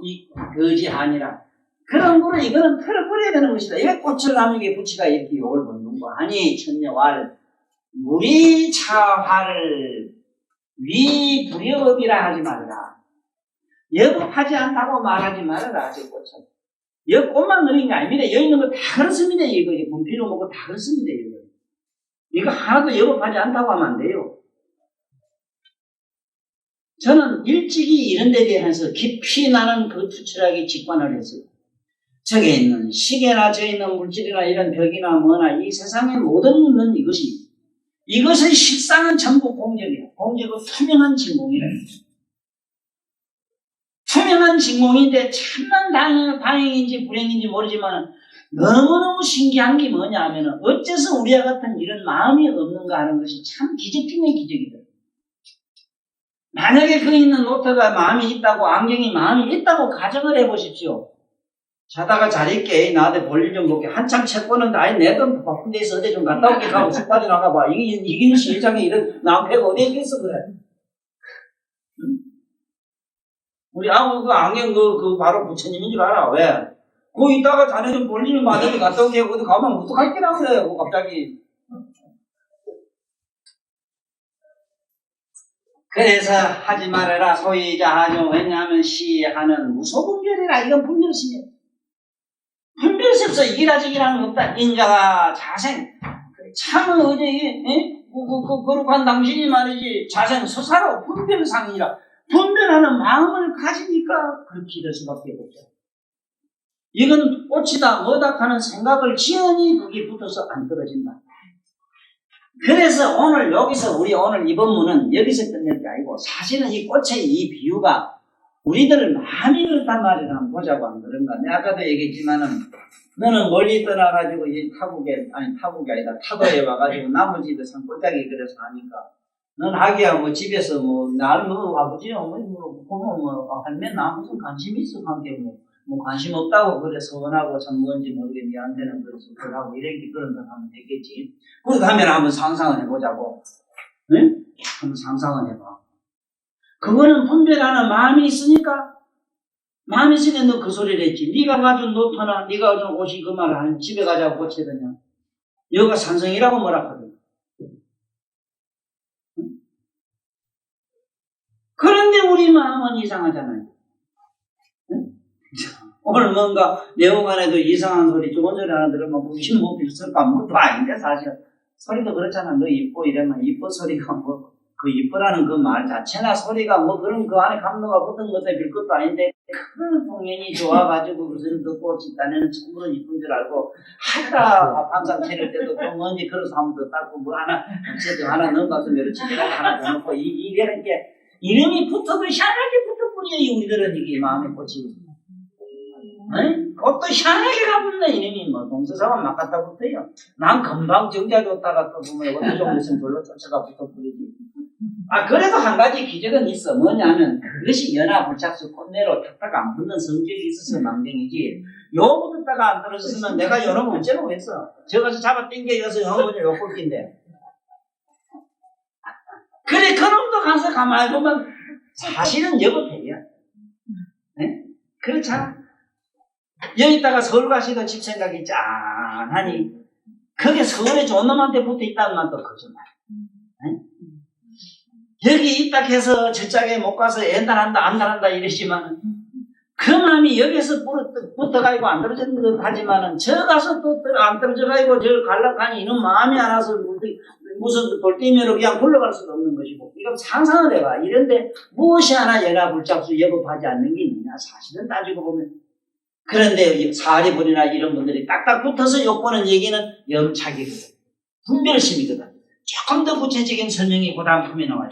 거지하니라 그런 거로 이거는 털어버려야 되는 것이다. 이게 꽃을 남에게 부치가 이렇게 욕을 먹는 거 아니 천녀활 무리 차화를 위 불여업이라 하지 말라. 여법하지 않다고 말하지 말아라. 저 꽃은 여 꽃만 그린 게 아닙니다. 여기 있는 거 다 그렇습니다. 이거 분필로 먹고 다 그렇습니다. 이거 하나도 여법하지 않다고 하면 안 돼요. 저는 일찍이 이런 데 대해서 깊이 나는 그 투철하게 직관을 했어요. 저게 있는 시계나 저 있는 물질이나 이런 벽이나 뭐나 이 세상에 모든 있는 이것의 실상은 전부 공적이에요. 공적은 투명한 진공이래요. 투명한 진공인데 참난 다행인지 불행인지 모르지만 너무너무 신기한 게 뭐냐 하면 어째서 우리와 같은 이런 마음이 없는가 하는 것이 참 기적 중의 기적이다. 만약에 그 있는 노트가 마음이 있다고 안경이 마음이 있다고 가정을 해보십시오. 자다가 잘 있게 나한테 볼일 좀 볼게. 한참 책 보는데 아니 내가 바쁜 데 있어 어디 좀 갔다 올게 하고 책 빠져나가 봐. 이게 세상에 이런 낭패가 어디에 있겠어 그래. 응? 우리 아무 그 안경 그 바로 부처님인 줄 알아. 왜? 거기 있다가 자네 좀 볼일을 많은데 갔다 오게 어디 가면 어떡할 게라 그래요 갑자기. 그래서 하지 말아라 소이자 하죠. 왜냐하면 시하는 무소분별이라. 이건 분별심이에요. 분별시 없어. 이기라직이라는 거 없다. 인자가 자생 참 어제 거룩한 당신이 말이지 자생 서사로 분별상이라. 분별하는 마음을 가지니까 그렇게 될 수밖에 없죠. 이건 꽃이다 뭐다 하는 생각을 지연히 거기에 붙어서 안 떨어진다. 그래서 오늘 여기서 우리 오늘 이 본문은 여기서 끝낼 게 아니고 사실은 이 꽃의 이 비유가 우리들 마음이 그렇단 말이라 한번 보자고 하는 그런가. 내가 아까도 얘기했지만은 너는 멀리 떠나가지고 이 타국이 아니다 타도에 와가지고 나무 집에 산 꽃자기 그래서 하니까 넌 하기야 뭐 집에서 날 아버지 어머니 보면 할매 나 무슨 관심 있어 한게 뭐 관심 없다고 그래 서운하고 참 뭔지 모르게 니한테는 그래서 그러고 이렇게 그런 걸 하면 되겠지. 그렇게 하면 한번 상상을 해보자고. 응? 한번 상상을 해봐. 그거는 분별하는 마음이 있으니까 마음에 쓰게 너 그 소리를 했지. 네가 가진 노트나 네가 가진 옷이 그 말을 하는 집에 가자고 고치더냐. 여가 산성이라고 뭐라 하거든. 그런데 우리 마음은 이상하잖아요. 응? 오늘 뭔가 내용 안에도 이상한 소리, 좋은 소리 하나 들으면 무슨 뭐 비슷할까? 아무것도 아닌데 사실. 소리도 그렇잖아. 너 이뻐 이러면 이뻐 소리가 뭐 그 이뻐라는 그 말 자체나 소리가 뭐 그런 그 안에 감동가 붙은 것에 빌 것도 아닌데 큰 동연이 좋아가지고 무슨 듣고 집단에는 참으로 이쁜 줄 알고 하다 밥상 차릴 때도 또 뭔지 그래서 한번 더 닦고 뭐 하나 어쨌든 하나 넘어가서 며칠 지나서 하나 더 넣고 이래는 게 이름이 붙어도 희한하게 붙어버려요. 우리들은 이게 마음에 꽂히고 그것도 희한하게 가붙네. 이름이 뭐 동서사만 막 갖다 붙어요. 난 금방 정자 줬다가 또 보면 어떤 좀 있으면 별로 쫓아가 붙어버리지. 그래도 한 가지 기적은 있어. 뭐냐면 그것이 연하 불착수 꼰대로 탁탁 안 붙는 성격이 있어서 망정이지. 요 붙었다가 안 떨어졌으면 내가 여러분 어째고 했어. 저가서 잡아 당겨져서 영어문이 요 꼴인데. 그래 그놈도 가서 가만히 보면 사실은 여법해요. 네? 그렇잖아. 여기다가 서울 가시던 집 생각이 짠하니 그게 서울에 좋은 놈한테 붙어있다는 말도 거짓말. 네? 여기 있다 해서 저짝에 못 가서 엔단한다 안단한다 이러시면 그 마음이 여기서 붙어가지고 안 떨어지는 것 하지만은 저 가서 또 안 떨어져가지고 저 갈락하니 이놈 마음이 안 와서 무슨 돌덩이로 그냥 굴러갈 수도 없는 것이고 이거 상상을 해봐. 이런데 무엇이 하나 연합불착수 여법하지 않는 게 있느냐. 사실은 따지고 보면 그런데 사리불이나 이런 분들이 딱딱 붙어서 욕보는 얘기는 염착이거든. 분별심이거든. 조금 더 구체적인 설명이 그 다음 품에 나와요.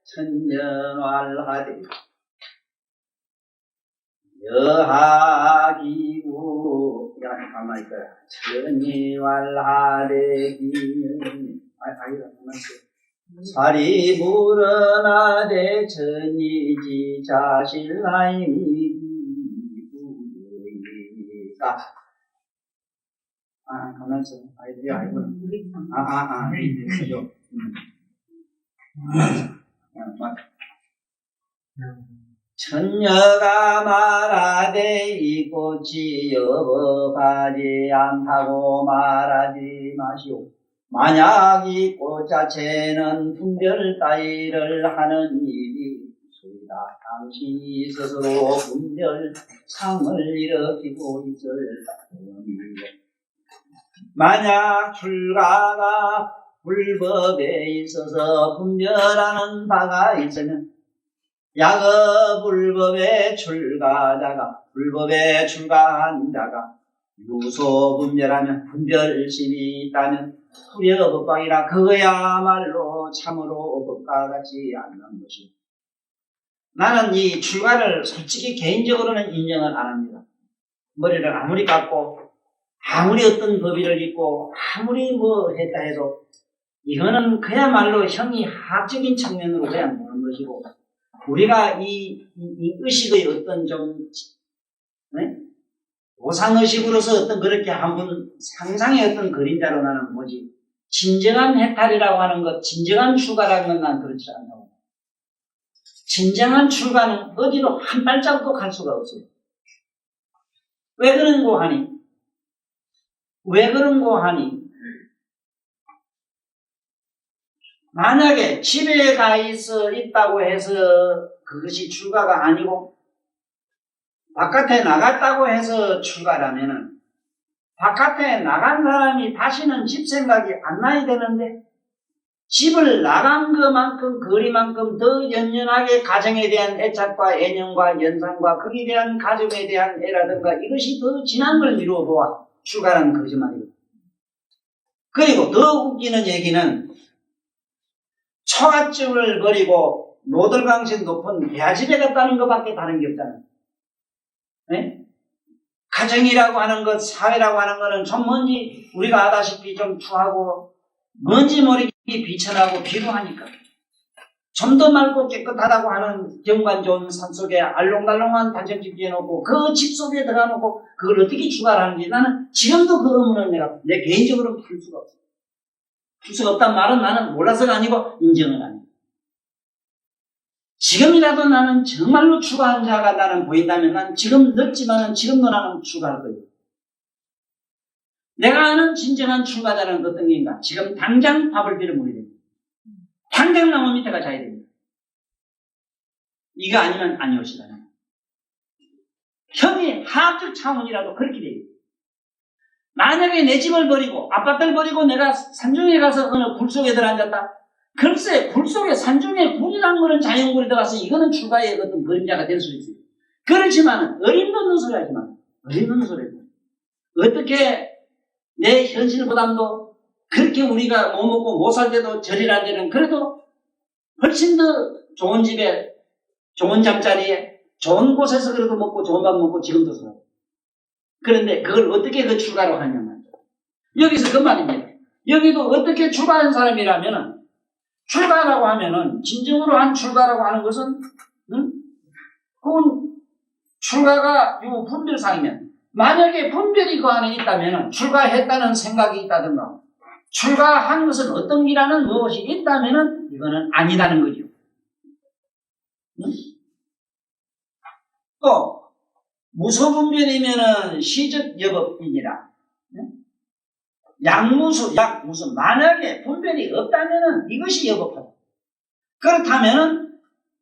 천녀왈하되 여하기구 가만히 있어라. 천녀왈하되 기는 사리 물어나되 천이지 자실라임이구이까 가만히 있어. 아이고. 그죠. 맞아. 천녀가 말하되 이 꽃이 여법하지 않다고 말하지 마시오. 만약 이 꽃 자체는 분별 따위를 하는 일이 소이다. 당신이 스스로 분별상을 일으키고 있을 뿐이다. 만약 출가가 불법에 있어서 분별하는 바가 있으면 야거 불법에 출가한 자가 유소 분별하면 분별심이 있다면 후려 법방이라 그거야말로 참으로 법과 같지 않는 것이다. 나는 이 출가를 솔직히 개인적으로는 인정을 안 합니다. 머리를 아무리 깎고 아무리 어떤 법의를 입고 아무리 뭐 했다 해도 이거는 그야말로 형이 학적인 측면으로 그냥 보는 것이고 우리가 이 의식의 어떤 좀 오상의식으로서 어떤 그렇게 한번 상상의 어떤 그림자로 나는 뭐지 진정한 해탈이라고 하는 것 진정한 출가라는 건 난 그렇지 않다고. 진정한 출가는 어디로 한 발자국도 갈 수가 없어요. 왜 그런고 하니 만약에 집에 가 있다고 해서 그것이 출가가 아니고 바깥에 나갔다고 해서 출가라면은 바깥에 나간 사람이 다시는 집 생각이 안 나야 되는데 집을 나간 그만큼 거리만큼 더 연연하게 가정에 대한 애착과 애념과 연상과 거기에 대한 가족에 대한 애라든가 이것이 더 진한 걸 이루어 보아 출가라는 거짓말이고 그리고 더 웃기는 얘기는 처갓집을 버리고 노들강신 높은 배아집에 갔다는 것밖에 다른 게 없잖아요. 네? 가정이라고 하는 것, 사회라고 하는 것은 좀 뭔지 우리가 아다시피 좀 추하고 뭔지 모르게 비천하고 비루하니까 좀 더 맑고 깨끗하다고 하는 경관 좋은 산속에 알록달록한 단정집 지어놓고 그 집 속에 들어가놓고 그걸 어떻게 추가하는지 나는 지금도 그 의문을 내가 내 개인적으로는 풀 수가 없어. 풀 수가 없단 말은 나는 몰라서가 아니고 인정은 아니고. 지금이라도 나는 정말로 추가한 자가 나는 보인다면 난 지금 늦지만은 지금도 나는 추가할 거예요. 내가 아는 진정한 출가자는 어떤 게인가? 지금 당장 밥을 빌어 먹어야 됩니다. 당장 나무 밑에 가 자야 됩니다. 이거 아니면 아니오시잖아요. 형이 하학적 차원이라도 그렇게 돼요. 만약에 내 집을 버리고 아파트를 버리고 내가 산중에 가서 어느 굴 속에 들어앉았다. 글쎄 굴 속에 산중에 굴이라는 거는 자연굴이 들어가서 이거는 출가의 어떤 그림자가 될 수 있어요. 그렇지만 어림없는 소리 하지만 어림없는 소리고 어떻게 내 현실보담도 그렇게 우리가 못 먹고 못 살 때도 절이라 되는 그래도 훨씬 더 좋은 집에 좋은 잠자리에 좋은 곳에서 그래도 먹고 좋은 밥 먹고 지금도 살아요. 그런데 그걸 어떻게 그 출가로 하냐 말이죠. 여기서 그 말입니다. 여기도 어떻게 출가한 사람이라면은 출가라고 하면은 진정으로 한 출가라고 하는 것은 그건 출가가 요 분별상이면 만약에 분별이 그 안에 있다면은 출가했다는 생각이 있다든가 출가한 것은 어떤 기라는 무엇이 있다면은 이거는 아니다는 거죠. 또 무소분별이면은 시적 여법이니라. 약무수, 약무수. 만약에 분별이 없다면은 이것이 여법하다. 그렇다면은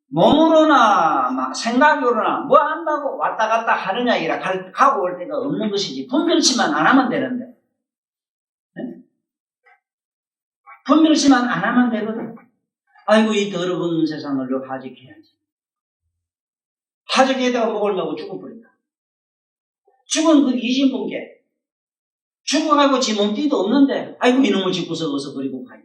몸으로나 생각으로나 뭐 한다고 왔다 갔다 하느냐 이라 가고 올 데가 없는 것이지 분별치만 안 하면 되는데 분별치만 안 하면 되거든. 아이고 이 더러운 세상을 너 하직해야지. 하직해다가 목을 메고 죽어버린다. 죽은 그 이신분께 죽어가고 지 몸띠도 없는데 아이고 이놈을 집구석 어서 버리고 가요.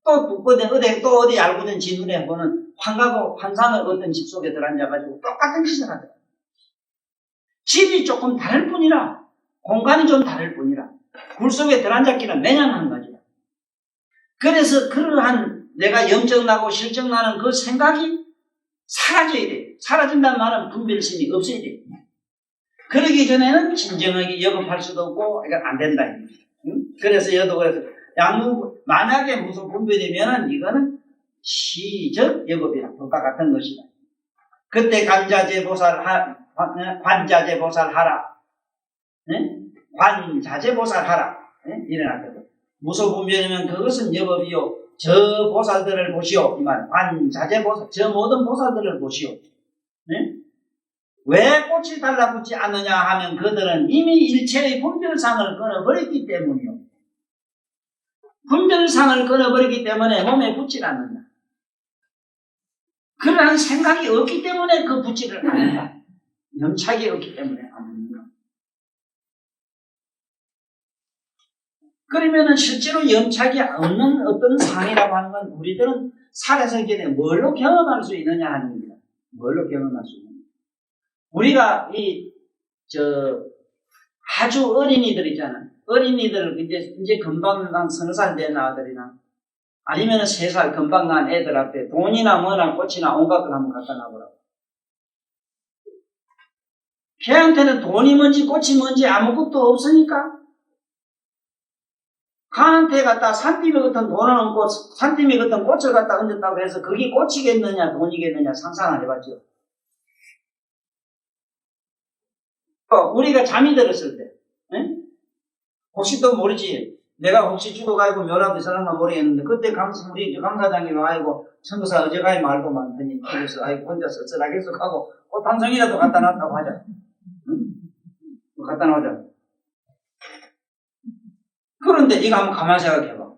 또 어디 알고든 지 눈에 보는 환가고 환상의 어떤 집 속에 들어앉아가지고 똑같은 짓을 하더라. 집이 조금 다를 뿐이라 공간이 좀 다를 뿐이라 굴 속에 들어앉았기는 매년 가지라. 그래서 그러한 내가 영적나고 실적나는 그 생각이 사라져야 돼. 사라진다는 말은 분별심이 없어야 돼. 그러기 전에는 진정하게 여급할 수도 없고 이건 안 된다. 그래서 여도 그래서 만약에 무슨 분별이면은 이거는 시적 여급이라 그것과 같은 것이다. 그때 관자재 보살 하라. 관자재 보살 하라. 일어났거든. 무소분별이면 그것은 여법이요. 저 보살들을 보시오. 이 말. 관자재 보살. 저 모든 보살들을 보시오. 왜 꽃이 달라붙지 않느냐 하면 그들은 이미 일체의 분별상을 끊어버렸기 때문이요. 분별상을 끊어버렸기 때문에 몸에 붙질 않는다. 그러한 생각이 없기 때문에 그 붙지를 않는다. 염착이 없기 때문에 안 합니다. 그러면은 실제로 염착이 없는 어떤 상이라고 하는 건 우리들은 살아서 전에 뭘로 경험할 수 있느냐 하는 겁니다. 뭘로 경험할 수 있느냐. 우리가 아주 어린이들 있잖아. 어린이들 이제 금방 난 서너 살 된 아들이나 아니면은 3살 금방 난 애들 앞에 돈이나 뭐나 꽃이나 온갖 걸 한번 갖다 놔보라고. 걔한테는 돈이 뭔지 꽃이 뭔지 아무것도 없으니까 가한테 갖다 산더미 같은 돈을 얹고 산더미 같은 꽃을 갖다 얹었다고 해서 그게 꽃이겠느냐 돈이겠느냐 상상 안 해봤죠. 우리가 잠이 들었을 때 혹시 또 모르지. 내가 혹시 죽어가지고 묘라도 있었는가 모르겠는데 그때 우리 강사장이 와가지고 선교사 어제가이 말도 많더니 그래서 아이고 혼자 쓸쓸하게 하고 꽃 한 송이라도 갖다 놨다고 하자. 갖다 놓자. 그런데 이거 한번 가만히 생각해봐.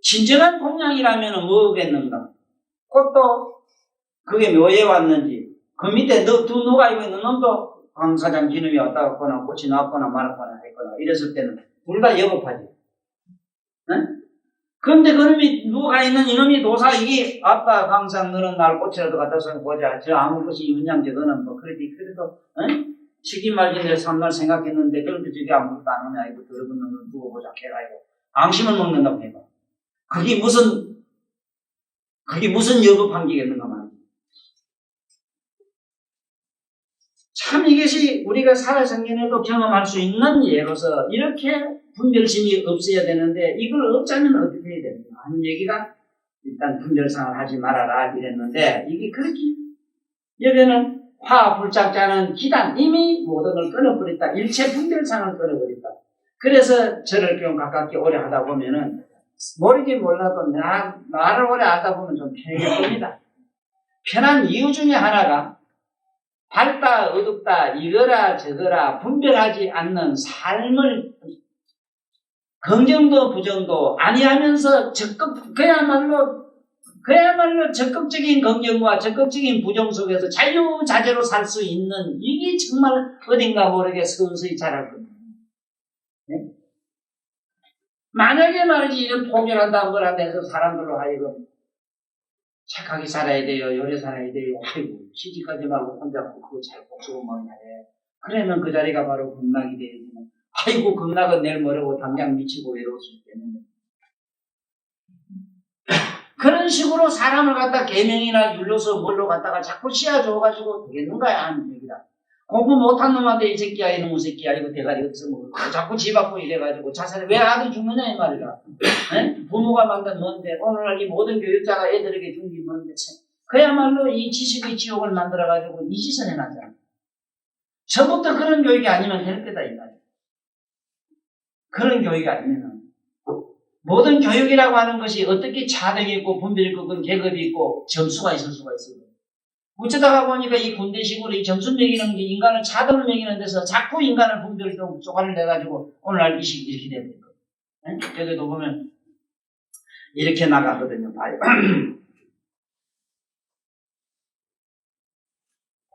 진정한 공양이라면 뭐겠는가? 꽃도 그게 묘에 왔는지 그 밑에 누가 알고 있는 놈도 강사장 기능이 왔다 갔거나 꽃이 나왔거나 말았거나 했거나 이랬을 때는 둘 다 여법하지. 그런데 그놈이 누가 있는 이놈이 도사 이게 아빠 강상 너는 날 꽃이라도 갖다 서 보자. 저 아무 것이 윤양제 너는 뭐 그래도 시기 말기내 삼날 생각했는데 그런데 저게 아무것도 안 오냐 이거 더러운 놈을 두고 보자 해가지고 앙심을 먹는다고 해봐. 그게 무슨 그게 무슨 여부 판기겠는가 말이야. 참 이것이 우리가 살아생전에도 경험할 수 있는 예로서 이렇게 분별심이 없어야 되는데 이걸 없자면 어떻게 해야 됩니까? 하는 얘기가 일단 분별상을 하지 말아라 이랬는데 이게 그렇게 여기는 화불작자는 기단 이미 모든 걸 끊어버렸다. 일체 분별상을 끊어버렸다. 그래서 저를 좀 가깝게 오래 하다 보면은 모르긴 몰라도 나를 오래 하다 보면 좀 편해질 겁니다. 편한 이유 중에 하나가 밝다 어둡다 이거라 저거라 분별하지 않는 삶을 긍정도 부정도 아니하면서 그야말로 적극적인 긍정과 적극적인 부정 속에서 자유자재로 살 수 있는 이게 정말 어딘가 모르게 서서히 자랄 겁니다. 네? 만약에 말이지 이런 포기한다 뭘 한다 해서 사람들로 하여금 착하게 살아야 돼요. 요래 살아야 돼요. 아이고 취직하지 말고 혼자 그거 잘 복수고 뭐 해. 그러면 그 자리가 바로 극락이 되어지는 아이고 극락은 내일 모레고 당장 미치고 외로울 수 있겠는데 그런 식으로 사람을 갖다 계명이나 율로서 뭘로 갖다가 자꾸 씌워줘가지고 되겠는가야 하는 얘기다. 공부 못한 놈한테 이 새끼야 이놈의 새끼야 이거 대가리 어디서 먹을 거야. 자꾸 집 앞고 이래가지고 자살해. 왜 아들이 죽느냐 이 말이야. 네? 부모가 만든 뭔데 오늘날 이 모든 교육자가 애들에게 준 게 뭔데 그야말로 이 지식의 지옥을 만들어가지고 이 짓을 해놨잖아. 처음부터 그런 교육이 아니면 될 거다 이 말이야. 그런 교육이 아니면은 모든 교육이라고 하는 것이 어떻게 차등이 있고 분별이 있고 계급이 있고 점수가 있을 수가 있어요. 어쩌다가 보니까 이 군대식으로 이 점수 매기는 게 인간을 차등을 매기는 데서 자꾸 인간을 분별로 쪼가를 내가지고 오늘날 이식이 이렇게 되는 거예요. 여기도 보면 이렇게 나가거든요. 봐요.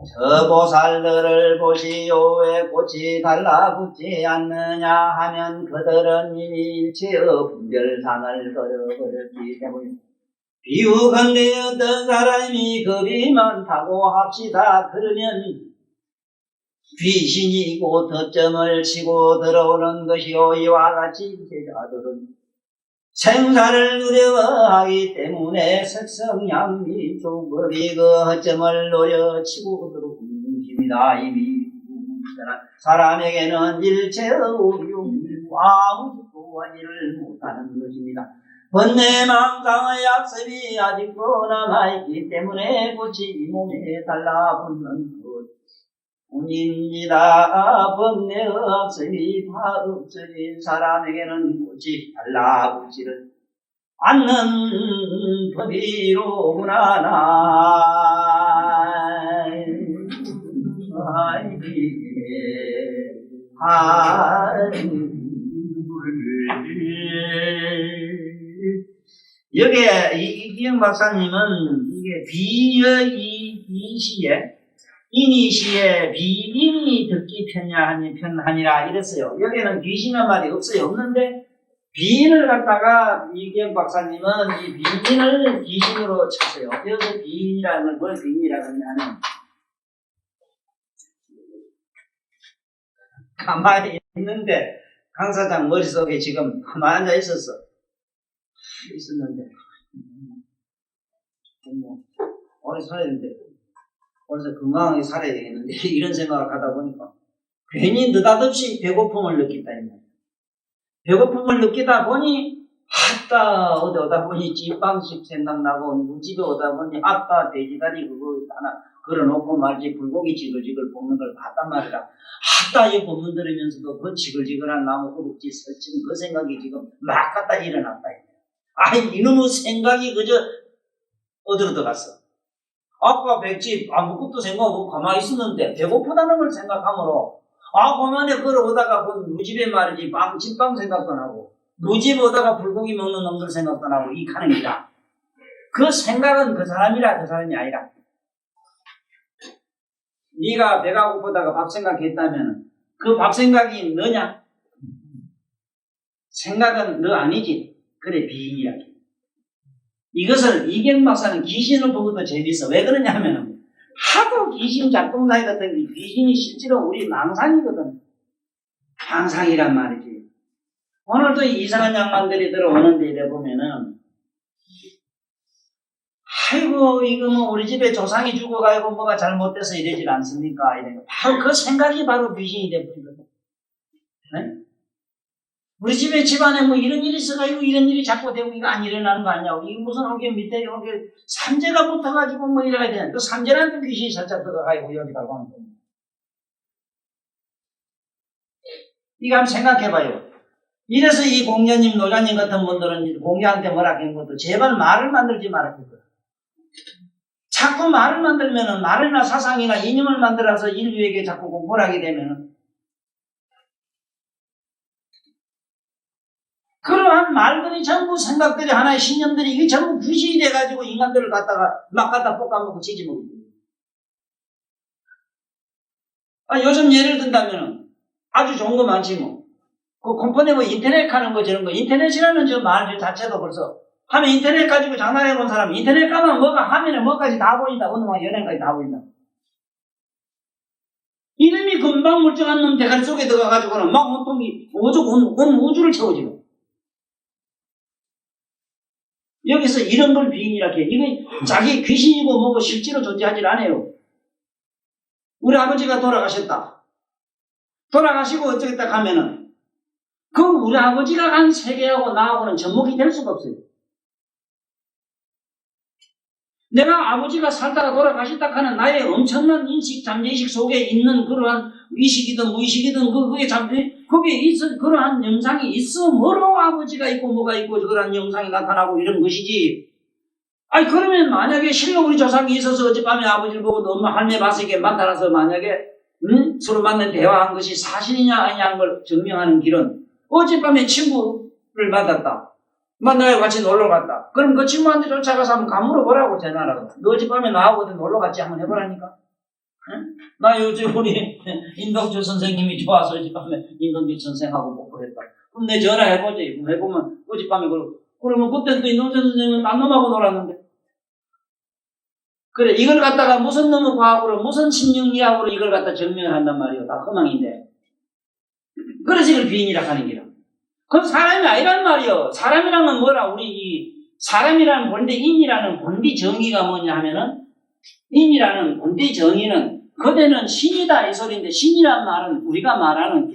저 보살들을 보시오 왜 꽃이 달라붙지 않느냐 하면 그들은 이미 일체의 분별상을 걸어버렸기 때문에 비유컨대 어떤 사람이 겁이 많다고 합시다. 그러면 귀신이고 덧점을 치고 들어오는 것이요 이와 같이 제자들은 생사를 두려워하기 때문에 색성양미 조금이 그 허점을 노려치고 들어오는 것입니다. 이미 사람에게는 일체의 용일과 아무것도 하지를 못하는 것입니다. 번뇌 망상의 약습이 아직도 남아있기 때문에 꽃이 이 몸에 달라붙는 뿐입니다. 번뇌의 약습이 다 없어진 사람에게는 꽃이 달라붙지를 않는 법이로구나. 여기에 이기영 박사님은 이게 비의 이 시에 인이 시에 비인이 듣기 편하니라 이랬어요. 여기는 귀신이란 말이 없어요. 없는데 비인을 갖다가 이기영 박사님은 이 비인을 귀신으로 쳤어요. 여기서 비인이라는 건 뭘 비인이라고 하냐면 가만히 있는데 강사장 머릿속에 지금 가만히 앉아 있었는데 오래 살아야 되는데 오래서 건강하게 살아야 되겠는데 이런 생각을 하다 보니까 괜히 느닷없이 배고픔을 느낀다. 배고픔을 느끼다 보니 아따 어디 오다 보니 찐빵집 생각나고 우집에 오다 보니 아따 돼지다리 그거 하나 걸어놓고 말지 불고기 지글지글 볶는 걸 봤단 말이야. 아따 이 법문 들으면서도 그 지글지글한 나무 허벅지 설치는 그 생각이 지금 막 갖다 일어났다. 아이 이놈의 생각이 그저 어디로 들어갔어. 아까 백집 아무것도 생각 없고 가만히 있었는데 배고프다는 걸 생각하므로 그만에 걸어오다가 본 누집에 말이지 찐빵 생각도 나고 누집 오다가 불고기 먹는 놈들 생각도 나고 이 가는 기다. 그 생각은 그 사람이라 그 사람이 아니라 네가 배가 고프다가 밥 생각했다면 그 밥 생각이 너냐? 생각은 너 아니지. 그래 비인이라. 이것을 이경 박사는 귀신을 보고도 재밌어. 왜 그러냐면 하도 귀신 작동사이 같은 게 귀신이 실제로 우리 망상이거든. 망상이란 말이지. 오늘도 이상한 양반들이 들어오는데 이래 보면은 아이고 이거 뭐 우리 집에 조상이 죽어가지고 뭐가 잘못돼서 이러질 않습니까? 이래. 바로 그 생각이 바로 귀신이 돼버리거든. 네? 우리 집에 집안에 뭐 이런 일이 있어가지고 이런 일이 자꾸 되고 이거 안 일어나는 거 아니냐고. 이게 무슨 여기 밑에 여기 삼재가 붙어가지고 뭐 이래야 되는. 그 삼재라는 귀신이 살짝 들어가지고 여기 가고 하는 겁니다. 이거 한번 생각해봐요. 이래서 이 공자님, 노자님 같은 분들은 공자한테 뭐라 한 것도 제발 말을 만들지 말라 했거든. 자꾸 말을 만들면은 말이나 사상이나 이념을 만들어서 인류에게 자꾸 공부를 하게 되면은 그러한 말들이 전부 생각들이 하나의 신념들이 이게 전부 귀신이 돼가지고 인간들을 갖다가 막 갖다 볶아먹고 지지먹고. 요즘 예를 든다면은 아주 좋은 거 많지 뭐. 그 컴퍼니 뭐 인터넷 하는 거 저런 거 인터넷이라는 저 말 자체도 벌써 하면 인터넷 가지고 장난해 본 사람 인터넷 가면 뭐가 화면에 뭐까지 다 보인다. 어느 막 연예까지 다 보인다. 이름이 금방 멀쩡한 놈 대가리 속에 들어가가지고는 막 온통이 온 우주를 채워지고. 여기서 이런 걸 비인이라 해. 이거 자기 귀신이고 뭐고 실제로 존재하지 않아요. 우리 아버지가 돌아가셨다. 돌아가시고 어쩌겠다 가면은 그 우리 아버지가 간 세계하고 나하고는 접목이 될 수가 없어요. 내가 아버지가 살다가 돌아가셨다 하는 나의 엄청난 인식, 잠재의식 속에 있는 그러한 의식이든 무의식이든 거기에 거기에 있어 그러한 영상이 있으므로 아버지가 있고 뭐가 있고 그러한 영상이 나타나고 이런 것이지. 아니 그러면 만약에 실로 우리 조상이 있어서 어젯밤에 아버지를 보고 엄마 할매 바스에게 나타나서 만약에 서로 만난 대화한 것이 사실이냐 아니냐는 걸 증명하는 길은 어젯밤에 친구를 만났다. 만나요 같이 놀러 갔다. 그럼 그 친구한테 쫓아가서 한번 가물어보라고 전화라고. 너 어젯밤에 나하고 어디 놀러 갔지 한번 해보라니까. 응? 나 요즘 우리 인동주 선생님이 좋아서 어젯밤에 인동주 선생하고 뽀뽀했다. 그럼 내 전화해보지. 해보면 어젯밤에 그러면 그때 또 인동주 선생님은 딴 놈하고 놀았는데. 그래 이걸 갖다가 무슨 놈의 과학으로 무슨 심령이학으로 이걸 갖다 증명을 한단 말이에요. 다 허망인데. 그래서 이걸 비인이라 하는 기라. 그건 사람이 아니란 말이요. 사람이라는 뭐라 우리 이 사람이라는 본디 인이라는 본디 정의가 뭐냐 하면은 인이라는 본디 정의는 그대는 신이다 이 소리인데 신이란 말은 우리가 말하는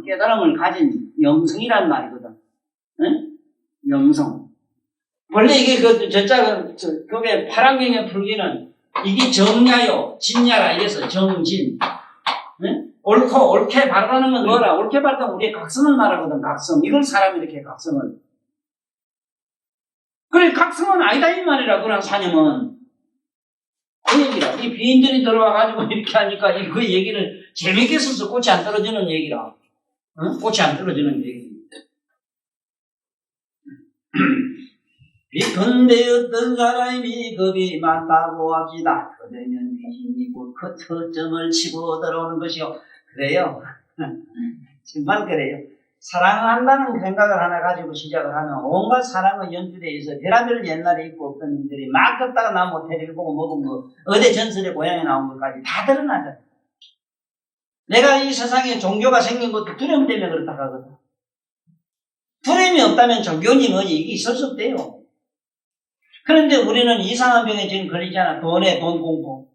깨달음을 가진 영성이란 말이거든. 응? 영성. 원래 이게 그게 파랑경에 풀기는 이게 정야요 진야라 이래서 정진. 응? 옳게 바라는 건 뭐라? 옳게 바라는 우리의 각성을 말하거든, 각성. 이걸 사람이 이렇게 각성을. 그래, 각성은 아니다, 이 말이라, 그런 사념은. 그 얘기라. 이 비인들이 들어와가지고 이렇게 하니까 그 얘기를 재밌게 써서 꽃이 안 떨어지는 얘기라. 응? 꽃이 안 떨어지는 얘기. 근데 어떤 사람이 겁이 많다고 합시다. 그러면 귀신이고 그 터점을 치고 들어오는 것이요. 그래요. 정말 그래요. 사랑한다는 생각을 하나 가지고 시작을 하면 온갖 사랑의 연출에 의해서 별의별 옛날에 있고 없던 일들이 막 걷다가 나 모텔을 보고 먹은 거 어디 전설의 고향에 나온 것까지 다 드러나잖아. 내가 이 세상에 종교가 생긴 것도 두려움 때문에 그렇다 하거든. 두려움이 없다면 종교니 뭐니 이게 있을 수 없대요. 그런데 우리는 이상한 병에 지금 걸리잖아. 돈 공포.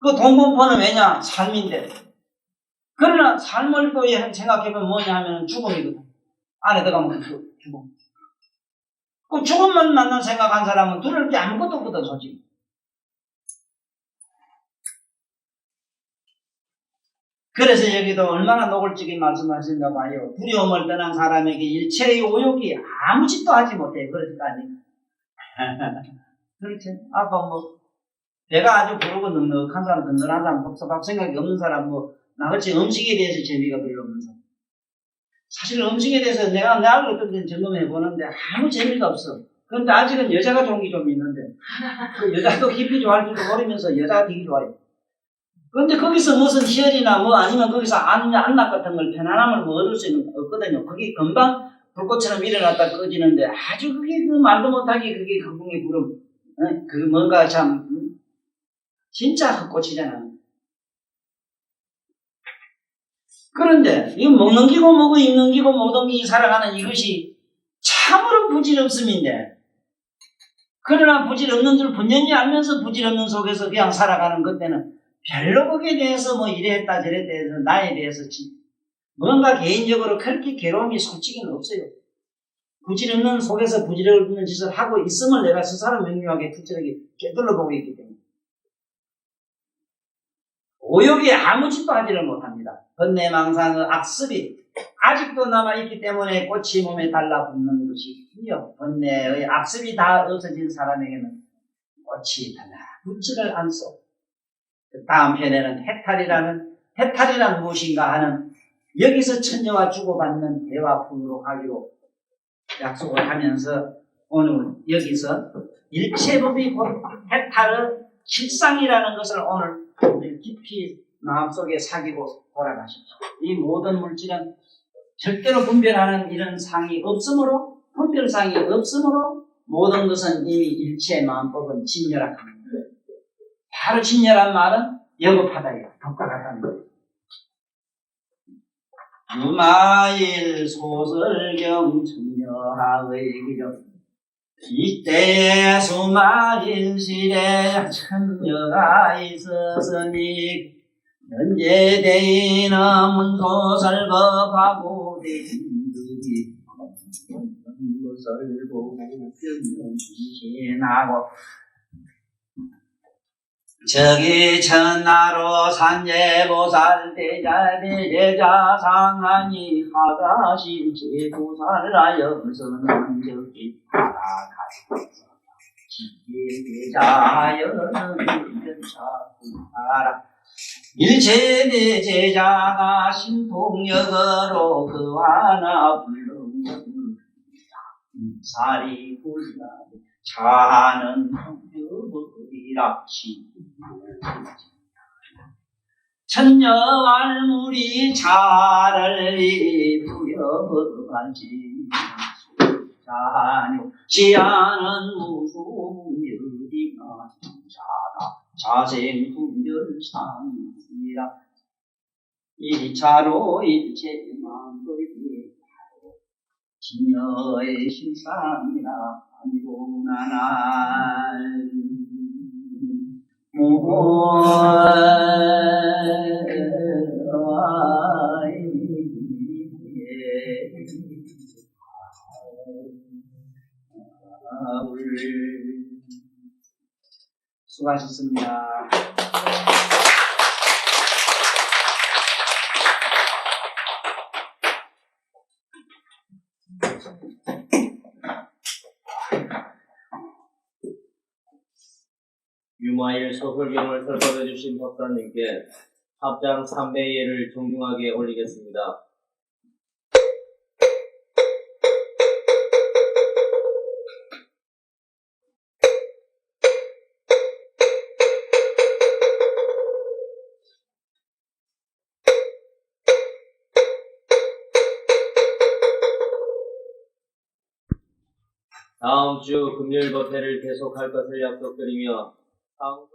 그 돈 공포는 왜냐? 삶인데. 그러나 삶을 또 생각해보면 뭐냐 하면 죽음이거든. 안에 들어가면 죽음. 그 죽음만 만난 생각한 사람은 두려울 게 아무것도 없거든, 솔직히. 그래서 여기도 얼마나 노골적인 말씀하신가 봐요. 두려움을 떠난 사람에게 일체의 오욕이 아무 짓도 하지 못해. 그렇지까지. 그렇지. 아까 배가 아주 부르고 넉넉한 사람, 든든한 사람, 복잡할 생각이 없는 사람, 나같이 음식에 대해서 재미가 별로 없는 사람. 사실 음식에 대해서 내가 어떤 데 점검해보는데 아무 재미가 없어. 그런데 아직은 여자가 좋은 게 좀 있는데, 그 여자도 깊이 좋아할 줄도 모르면서 여자가 되게 좋아해. 그런데 거기서 무슨 희열이나 아니면 거기서 안락 같은 걸, 편안함을 얻을 수 있는 거 없거든요. 그게 금방 불꽃처럼 일어났다 꺼지는데 아주 그게 말도 못하게 그게 그분의 구름. 그 뭔가 참, 진짜 헛꽃이잖아. 그런데 이 먹는 기고 먹고 입는 기고 모든 게 살아가는 이것이 참으로 부질없음인데 그러나 부질없는 줄 분명히 알면서 부질없는 속에서 그냥 살아가는 그때는 별로 거기에 대해서 뭐 이랬다 저랬다 해서 나에 대해서 뭔가 개인적으로 그렇게 괴로움이 솔직히는 없어요. 부질없는 속에서 부질없는 짓을 하고 있음을 내가 스스로 명료하게 부지런하게 꿰뚫어 보고 있기 때문에 오욕이 아무 짓도 하지를 못합니다. 번뇌망상의 악습이 아직도 남아있기 때문에 꽃이 몸에 달라붙는 것이군요. 번뇌의 악습이 다 없어진 사람에게는 꽃이 달라붙지를 않소. 다음 편에는 해탈이란 무엇인가 하는 여기서 천녀와 주고받는 대화품으로 하기로 약속을 하면서 오늘 여기서 일체법이 곧 해탈의 실상이라는 것을 오늘 깊이 마음속에 사귀고 돌아가십시오. 이 모든 물질은 절대로 분별하는 이런 상이 없으므로 분별상이 없으므로 모든 것은 이미 일체 마음법은 진열합니다. 바로 진열한 말은 여급하다예요. 법과 같다는 거예요. 유마일 소설경 천녀하의 기적 이때에 수마일실에 천녀가 있었으니 현재 대인은 문소설법하고 대인들이 것을 보고 변명신하고 저기 천하로 산재보살 대제자 상하니 하가실체 보살하여서는 저기 하라가시서 지대자하여는 일전사구하라 일체대 제자가 신통력으로 그 하나 불렀는 살이 굴라 자는 성격이라 천녀알물이 자를 부여하지 자녀 지하는 무소문열이가 자다 자생분별상이라 일차로 일체만불이 진여의 실상이라 아니고나날 수고하셨습니다. 유마일 소설경을 설법해 주신 법사님께 합장 3배의 예를 존중하게 올리겠습니다. 다음 주 금요일 법회를 계속할 것을 약속드리며 다음